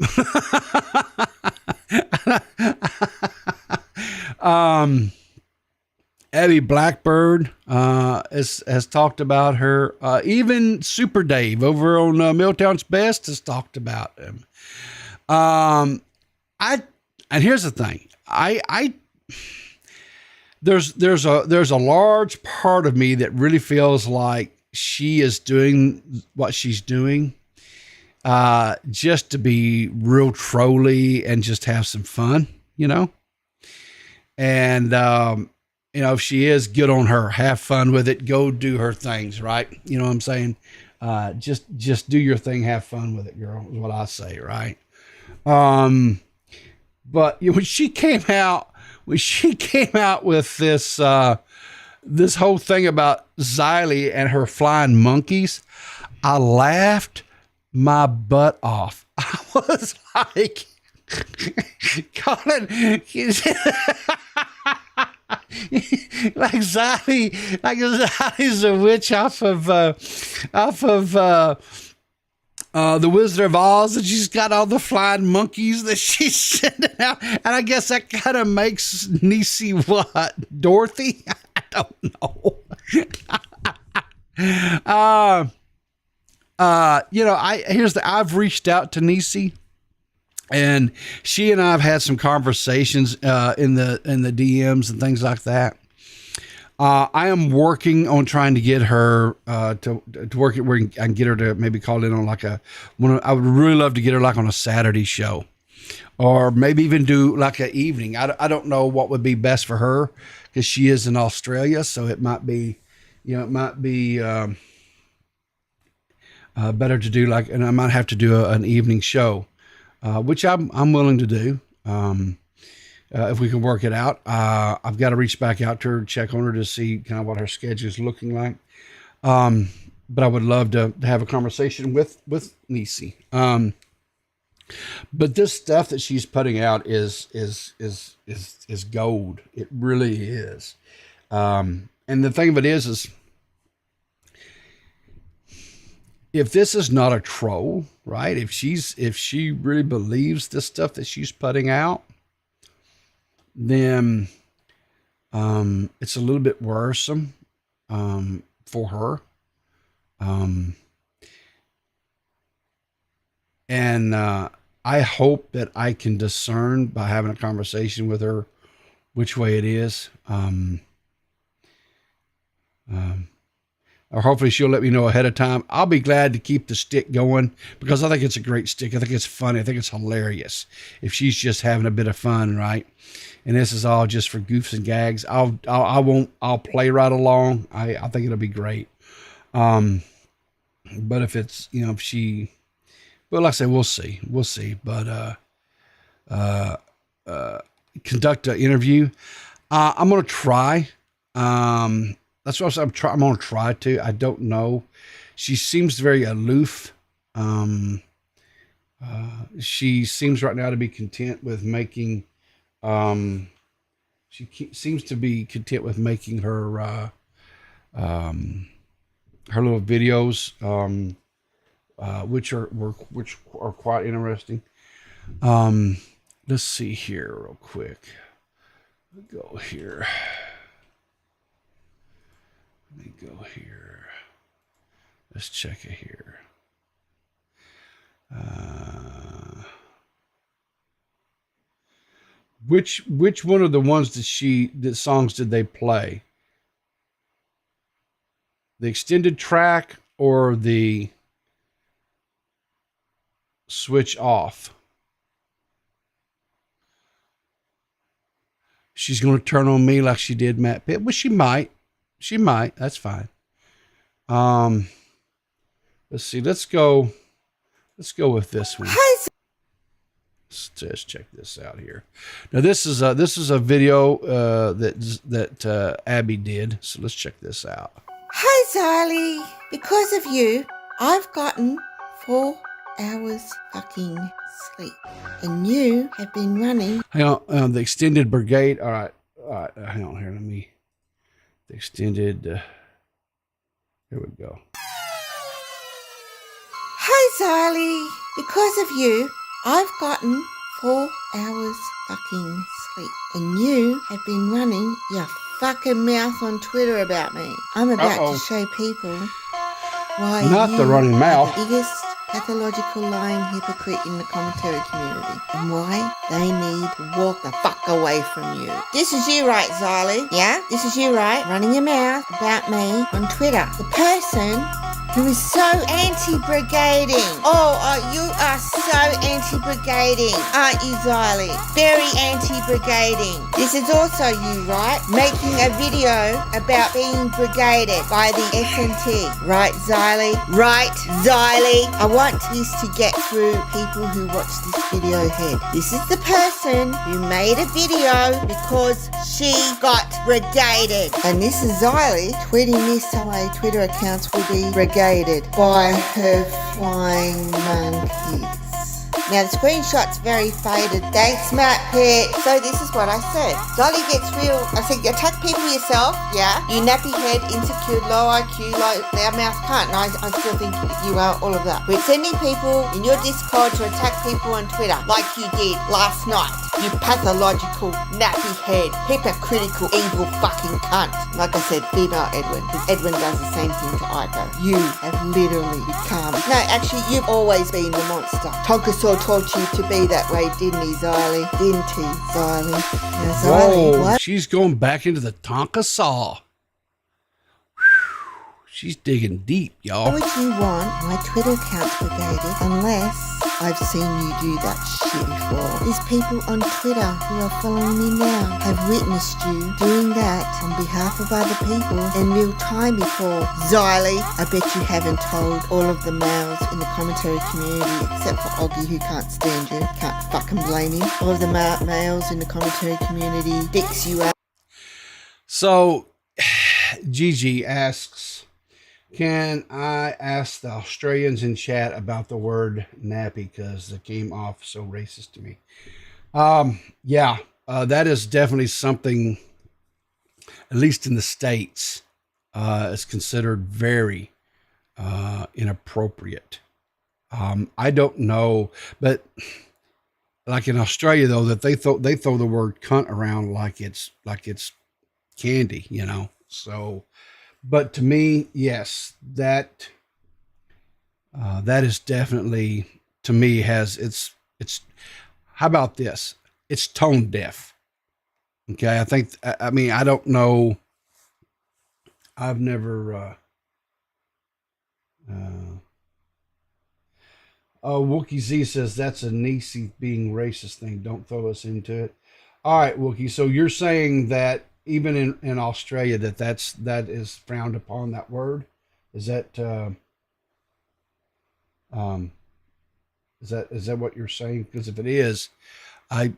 Abby Blackbird has talked about her. Even Super Dave over on Milltown's Best has talked about him. And here's the thing. There's a large part of me that really feels like she is doing what she's doing just to be real trolly and just have some fun, you know? And, you know, if she is, good on her. Have fun with it. Go do her things, right? You know what I'm saying? Just do your thing. Have fun with it, girl, is what I say, right? But you know, when she came out with this this whole thing about Xylee and her flying monkeys, I laughed my butt off. I was like, Colin, like Xylee's a witch off of The Wizard of Oz, and she's got all the flying monkeys that she's sending out. And I guess that kind of makes Niecy what? Dorothy? I don't know. You know, I've reached out to Niecy, and she and I have had some conversations in the DMs and things like that. I am working on trying to get her to work it where I can get her to maybe call in on like I would really love to get her like on a Saturday show, or maybe even do like an evening. I don't know what would be best for her, because she is in Australia, so it might be, better to do like, and I might have to do an evening show, which I'm willing to do. If we can work it out. I've got to reach back out to her, check on her to see kind of what her schedule is looking like. But I would love to have a conversation with Niecy. But this stuff that she's putting out is gold. It really is. And the thing of it is if this is not a troll, right? If she really believes this stuff that she's putting out, then it's a little bit worrisome for her. And I hope that I can discern by having a conversation with her which way it is. Or hopefully she'll let me know ahead of time. I'll be glad to keep the stick going because I think it's a great stick. I think it's funny. I think it's hilarious if she's just having a bit of fun, right? And this is all just for goofs and gags. I'll play right along. I think it'll be great. But if it's, if she, well, like I say, we'll see. But, conduct an interview. I'm going to try. That's what I'm going to try to. I don't know. She seems very aloof. She seems right now to be content with making, seems to be content with making her, her little videos, which are quite interesting. Let's see here real quick. Go here. Let me go here. Let's check it here. Which one of the ones that songs did they play? The extended track or the switch off? She's going to turn on me like she did Matt Pitt. Well, she might. That's fine. Let's see. Let's go with this one. Let's check this out here. Now this is a video that Abby did. So let's check this out. Hi, Zali. Because of you, I've gotten 4 hours fucking sleep. And you have been running. Hang on, the extended brigade. All right. Hang on here. Let me. The extended. Here we go. Hi, Zali. Because of you, I've gotten 4 hours fucking sleep. And you have been running your fucking mouth on Twitter about me. I'm about to show people why Not you the running mouth. are the biggest pathological lying hypocrite in the commentary community, and why they need to walk the fuck away from you. This is you, right, Zali? Yeah? This is you, right? Running your mouth about me on Twitter. The person who is so anti-brigading. You are so anti-brigading, aren't you, Zali? Very anti-brigading. This is also you, right? Making a video about being brigaded by the SNT. Right, Zali? Right, Zali? I want this to get through people who watch this video ahead. This is the person who made a video because she got brigaded. And this is Zali tweeting this so my Twitter accounts will be brigaded by her flying monkeys. Now the screenshot's very faded. Thanks, Matt Pitt. So this is what I said. Dolly gets real. I said, you attack people yourself, yeah? You nappy head, insecure, low IQ, loud mouth cunt. And I still think you are all of that. But sending people in your Discord to attack people on Twitter like you did last night. You pathological, nappy head, hypocritical, evil fucking cunt. Like I said, female Edwin. Because Edwin does the same thing to Ico. You have literally become... No, actually, you've always been the monster. Tonkasaw taught you to be that way, didn't he, Zali? Didn't he, Zali? Now, Zali, Whoa, what? she's going back into the Tonka saw. She's digging deep, y'all. Why would you want my Twitter account brigaded unless I've seen you do that shit before? These people on Twitter who are following me now have witnessed you doing that on behalf of other people in real time before. Zali, I bet you haven't told all of the males in the commentary community, except for Oggy who can't stand you. Can't fucking blame him. All of the males in the commentary community dicks you out. So, Gigi asks, can I ask the Australians in chat about the word nappy because it came off so racist to me? That is definitely something, at least in the States, is considered very inappropriate. I don't know, but like in Australia though, that they throw the word cunt around like it's candy, So. But to me, yes, that That is definitely, to me, it's. How about this? It's tone deaf. Okay, I mean, I don't know. I've never. Wookie Z says that's a Nisi being racist thing. Don't throw us into it. All right, Wookie. So you're saying that even in Australia that is frowned upon, that word? Is that is that what you're saying? Because if it is, I'll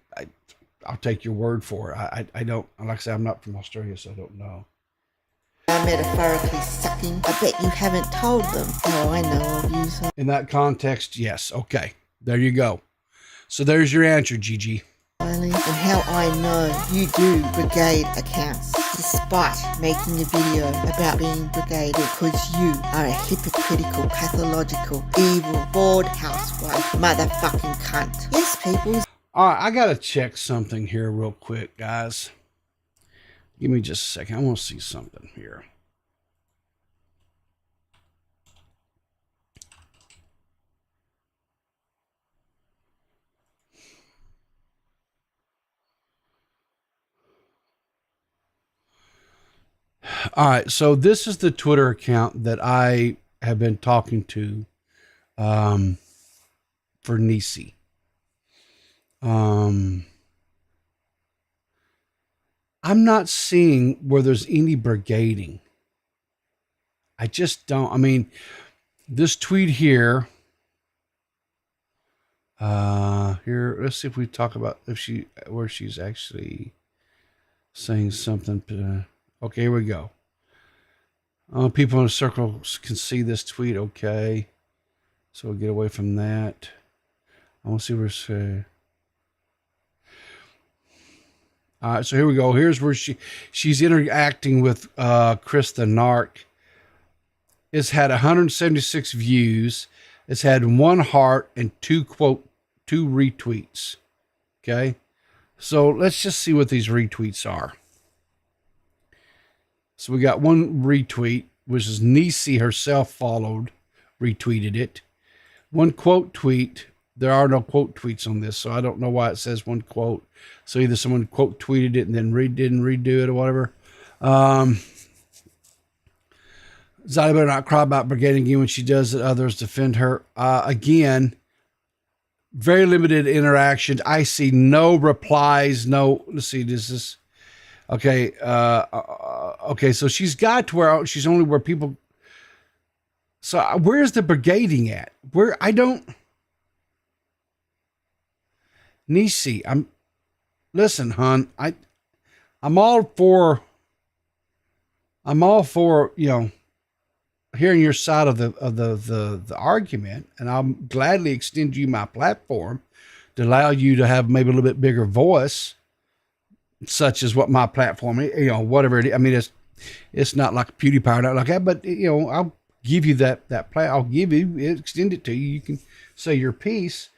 take your word for it. I don't, like I say, I'm not from Australia, so I don't know. Metaphorically sucking. I bet you haven't told them. Oh, I know of you. So. In that context, yes. Okay, there you go. So there's your answer, Gigi. And how I know you do brigade accounts, despite making a video about being brigade, because you are a hypocritical, pathological, evil, bored housewife, motherfucking cunt. Yes, people. All right, I gotta check something here real quick, guys. Give me just a second. I want to see something here. All right, so this is the Twitter account that I have been talking to for Nisi. I'm not seeing where there's any brigading. I just don't. I mean, this tweet here. Here, let's see if we talk about where she's actually saying something. Okay, here we go. People in the circle can see this tweet. Okay, so we'll get away from that. I want to see where it's. All right, so here we go. Here's where she's interacting with Chris the Narc. It's had 176 views. It's had 1 heart and 2 retweets. Okay, so let's just see what these retweets are. So we got 1 retweet, which is Nisi herself retweeted it. 1 quote tweet. There are no quote tweets on this, so I don't know why it says 1 quote. So either someone quote tweeted it and then didn't redo it or whatever. Zali better not cry about brigading again when she does it. Others defend her. Again, very limited interaction. I see no replies. No, let's see. This is okay. Okay, so she's got to where she's only where people. So where's the brigading at? Where I don't. Nisi, listen, hon. I'm all for, hearing your side of the argument, and I'll gladly extend you my platform to allow you to have maybe a little bit bigger voice, such as what my platform, whatever it is. I mean, it's not like PewDiePie or not like that, but I'll give you that I'll give you, extend it to you. You can say your piece.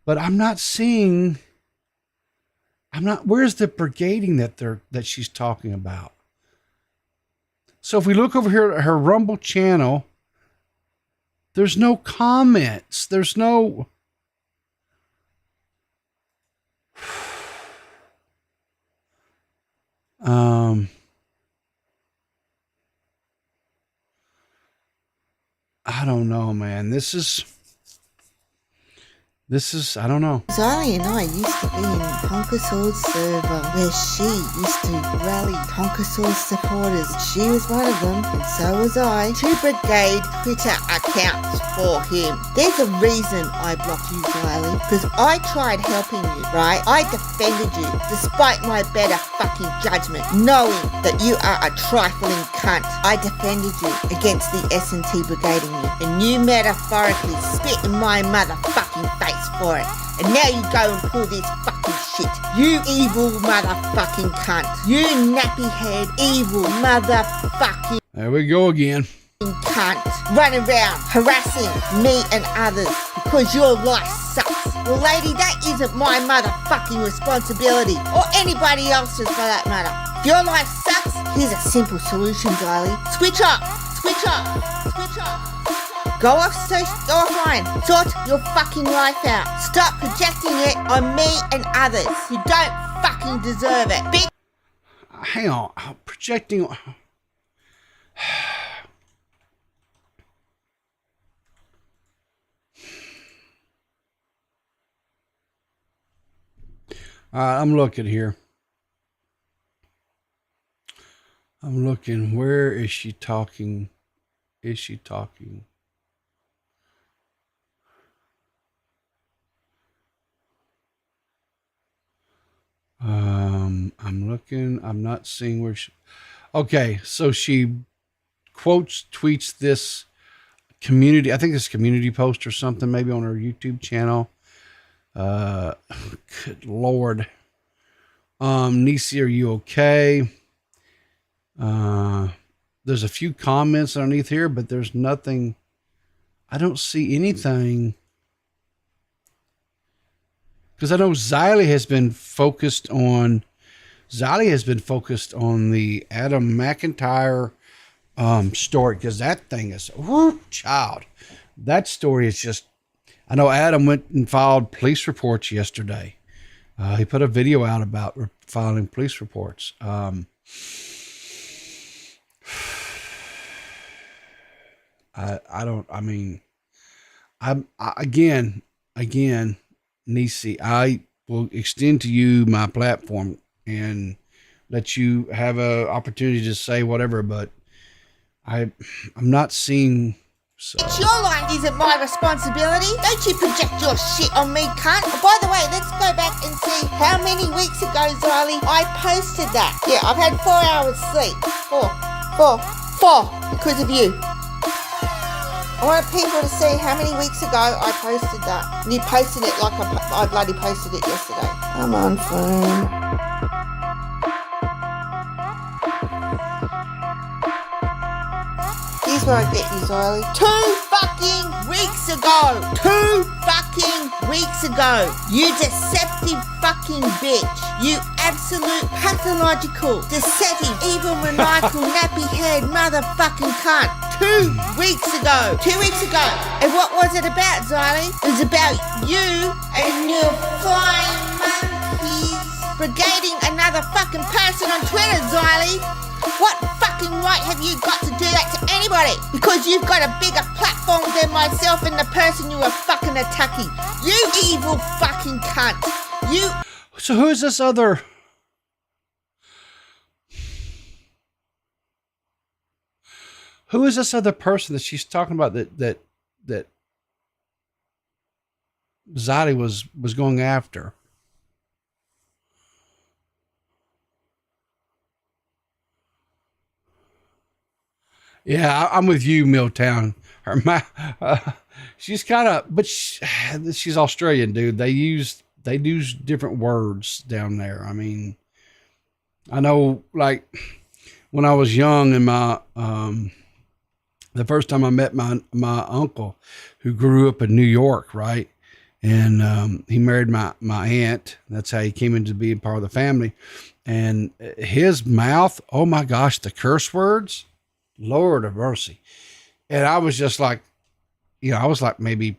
But I'm not seeing. Where's the brigading that she's talking about? So if we look over here at her Rumble channel, there's no comments. There's no. I don't know, man. This is, I don't know. Zari and I used to be in Tonkasaur's server where she used to rally Tonkasaur's supporters. She was one of them, and so was I, to brigade Twitter accounts for him. There's a reason I blocked you, Zali, because I tried helping you, right? I defended you, despite my better fucking judgment, knowing that you are a trifling cunt. I defended you against the S&T brigading you, and you metaphorically spit in my motherfucking face for it. And now you go and pull this fucking shit. You evil motherfucking cunt. You nappy head evil motherfucking. There we go again. Cunt. Run around harassing me and others because your life sucks. Well, lady, that isn't my motherfucking responsibility, or anybody else's for that matter. If your life sucks, here's a simple solution, darling. Switch off. Switch off. Switch off. Go offline. Sort your fucking life out. Stop projecting it on me and others who don't fucking deserve it. Bitch. Hang on. Projecting. I'm looking here. I'm looking. Where is she talking? Is she talking? I'm looking. I'm not seeing where she. Okay, so she tweets this community. I think it's community post or something, maybe on her YouTube channel. Good Lord. Nisi, are you okay? There's a few comments underneath here, but there's nothing. I don't see anything. Because I know Xylee has been focused on the Adam McIntyre story, because that thing is, child. That story is just, I know Adam went and filed police reports yesterday. He put a video out about filing police reports. Again, Nisi, I will extend to you my platform and let you have a opportunity to say whatever, but I'm not seeing. So. Your life isn't my responsibility. Don't you project your shit on me, cunt. By the way, let's go back and see how many weeks ago, Xylee, I posted that. Yeah, I've had 4 hours sleep. Four, because of you. I want people to see how many weeks ago I posted that. And you posted it like I bloody posted it yesterday. Come on, phone. Here's what I get you, Xylee. 2 fucking weeks ago. 2 fucking weeks ago. You deceptive fucking bitch. You absolute pathological, deceptive, evil, maniacal, nappy-haired motherfucking cunt. 2 weeks ago. 2 weeks ago. And what was it about, Xylee? It was about you and your flying monkeys brigading another fucking person on Twitter, Xylee. What fucking right have you got to do that to anybody? Because you've got a bigger platform than myself and the person you are fucking attacking. You evil fucking cunt. You. So who is this other? Who is this other person that she's talking about that Xylee was going after? Yeah, I'm with you, Milltown. She's kind of, but she's Australian, dude. They use different words down there. I mean, I know, like when I was young and the first time I met my uncle who grew up in New York, right? And he married my aunt. That's how he came into being part of the family. And his mouth, oh my gosh, the curse words, Lord of mercy. And I was just like, I was like maybe,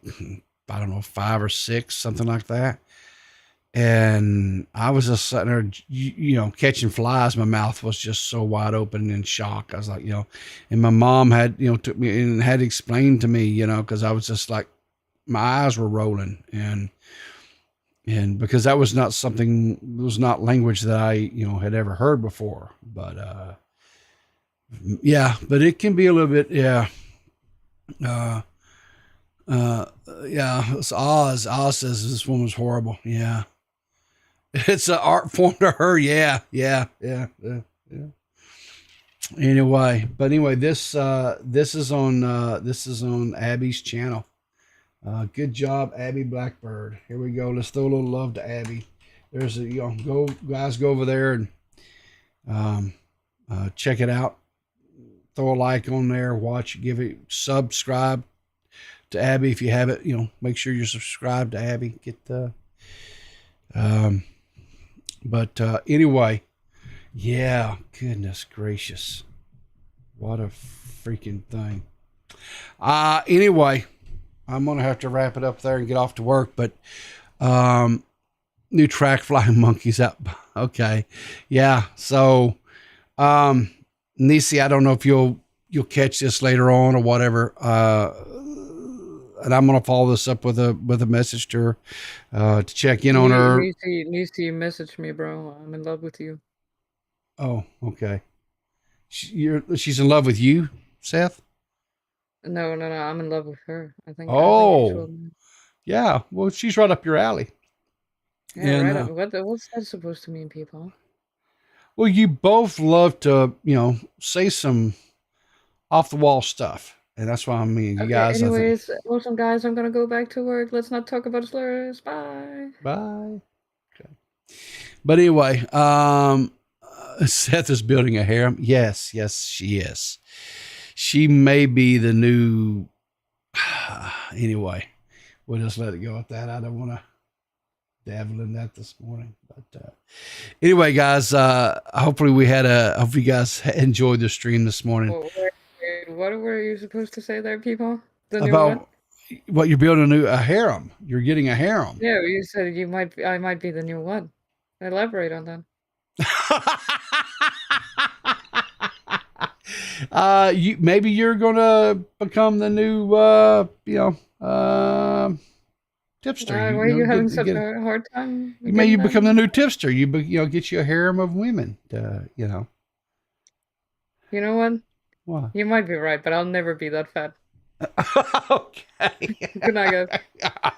I don't know, 5 or 6, something like that. And I was just sitting there, catching flies. My mouth was just so wide open in shock. I was like, and my mom had, took me and had explained to me, because I was just like, my eyes were rolling. And because that was not something, it was not language that I, had ever heard before. But, yeah, but it can be a little bit, yeah. It's Oz. Oz says this woman's horrible. Yeah. It's an art form to her. Yeah. Anyway, this is on Abby's channel. Good job, Abby Blackbird. Here we go. Let's throw a little love to Abby. There's go over there and check it out. Throw a like on there, watch, subscribe to Abby if you haven't, make sure you're subscribed to Abby. But anyway, yeah, goodness gracious. What a freaking thing. Anyway, I'm going to have to wrap it up there and get off to work, but, new track, Flying Monkeys up. Okay. Yeah. So, Nisi, I don't know if you'll catch this later on or whatever. And I'm going to follow this up with a message to her, to check in on her. Nisi, message me, bro. I'm in love with you. Oh, okay. She's in love with you, Seth? No, I'm in love with her. I think. Oh, yeah. Well, she's right up your alley. Yeah, And, right. What's that supposed to mean, people? Well, you both love to, say some off the wall stuff. And that's why I mean, you guys, Anyways, awesome guys, I'm gonna go back to work. Let's not talk about slurs. Bye. Bye. Okay. But anyway, Seth is building a harem. Yes, she is. She may be the new. Anyway, we'll just let it go at that. I don't want to dabble in that this morning. But anyway, guys, hopefully you guys enjoyed the stream this morning. What were you supposed to say there, people? About what you're building a harem. You're getting a harem. Yeah, you said I might be the new one. Elaborate on that. Maybe you're gonna become the new tipster. Why are you having such a hard time? You become the new tipster. You get you a harem of women. You know what? What? You might be right, but I'll never be that fat. Okay. Good night, guys.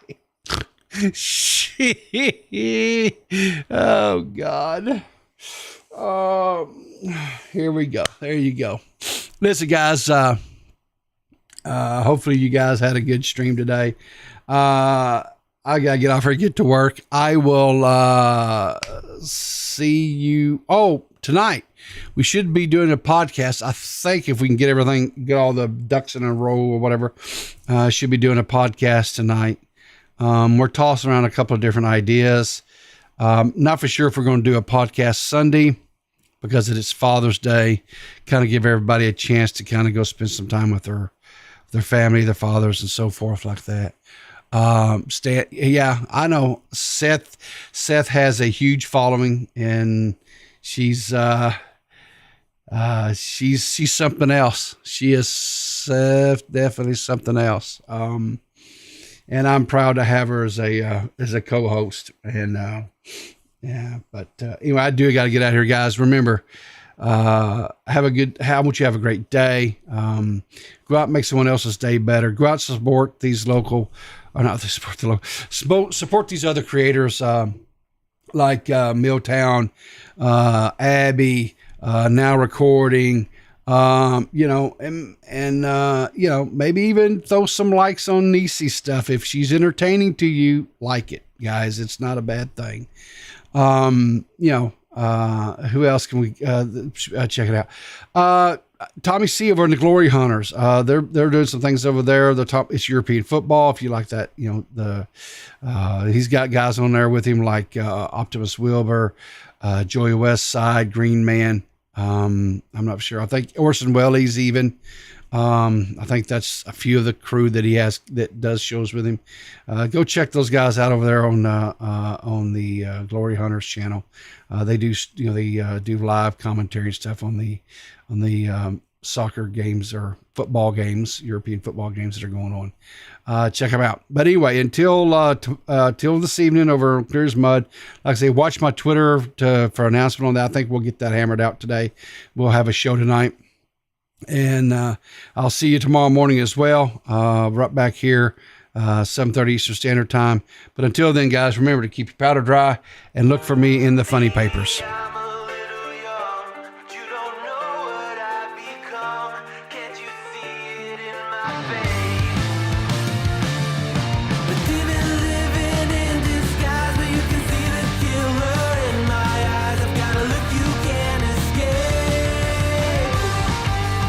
Oh God. Here we go. There you go. Listen, guys. Hopefully you guys had a good stream today. I gotta get off here and get to work. I will see you. Tonight we should be doing a podcast. I think if we can get all the ducks in a row or whatever, should be doing a podcast tonight. We're tossing around a couple of different ideas. Not for sure if we're going to do a podcast Sunday because it is Father's Day. Kind of give everybody a chance to kind of go spend some time with their family, their fathers, and so forth like that. Yeah, I know Seth has a huge following, and she's something else. She is definitely something else. And I'm proud to have her as a co-host. And but anyway, I do got to get out here, guys. Remember, I want you to have a great day. Go out and make someone else's day better. Go out and support these local, or not support the local, support these other creators like Milltown, Abby, now recording. And maybe even throw some likes on Nisi stuff. If she's entertaining to you, like it, guys. It's not a bad thing. Who else can we check it out? Tommy C over in the Glory Hunters. They're doing some things over there. It's European football. If you like that, he's got guys on there with him like Optimus Wilbur, Joey Westside, Green Man. I'm not sure. I think Orson Welles even. I think that's a few of the crew that he has that does shows with him. Go check those guys out over there on the Glory Hunters channel. They do do live commentary and stuff on the soccer games or football games, European football games that are going on. Check them out. But anyway, until this evening over Clear as Mud, like I say, watch my Twitter for announcement on that. I think we'll get that hammered out today. We'll have a show tonight. And I'll see you tomorrow morning as well. Right back here, 7:30 Eastern Standard Time. But until then, guys, remember to keep your powder dry and look for me in the funny papers.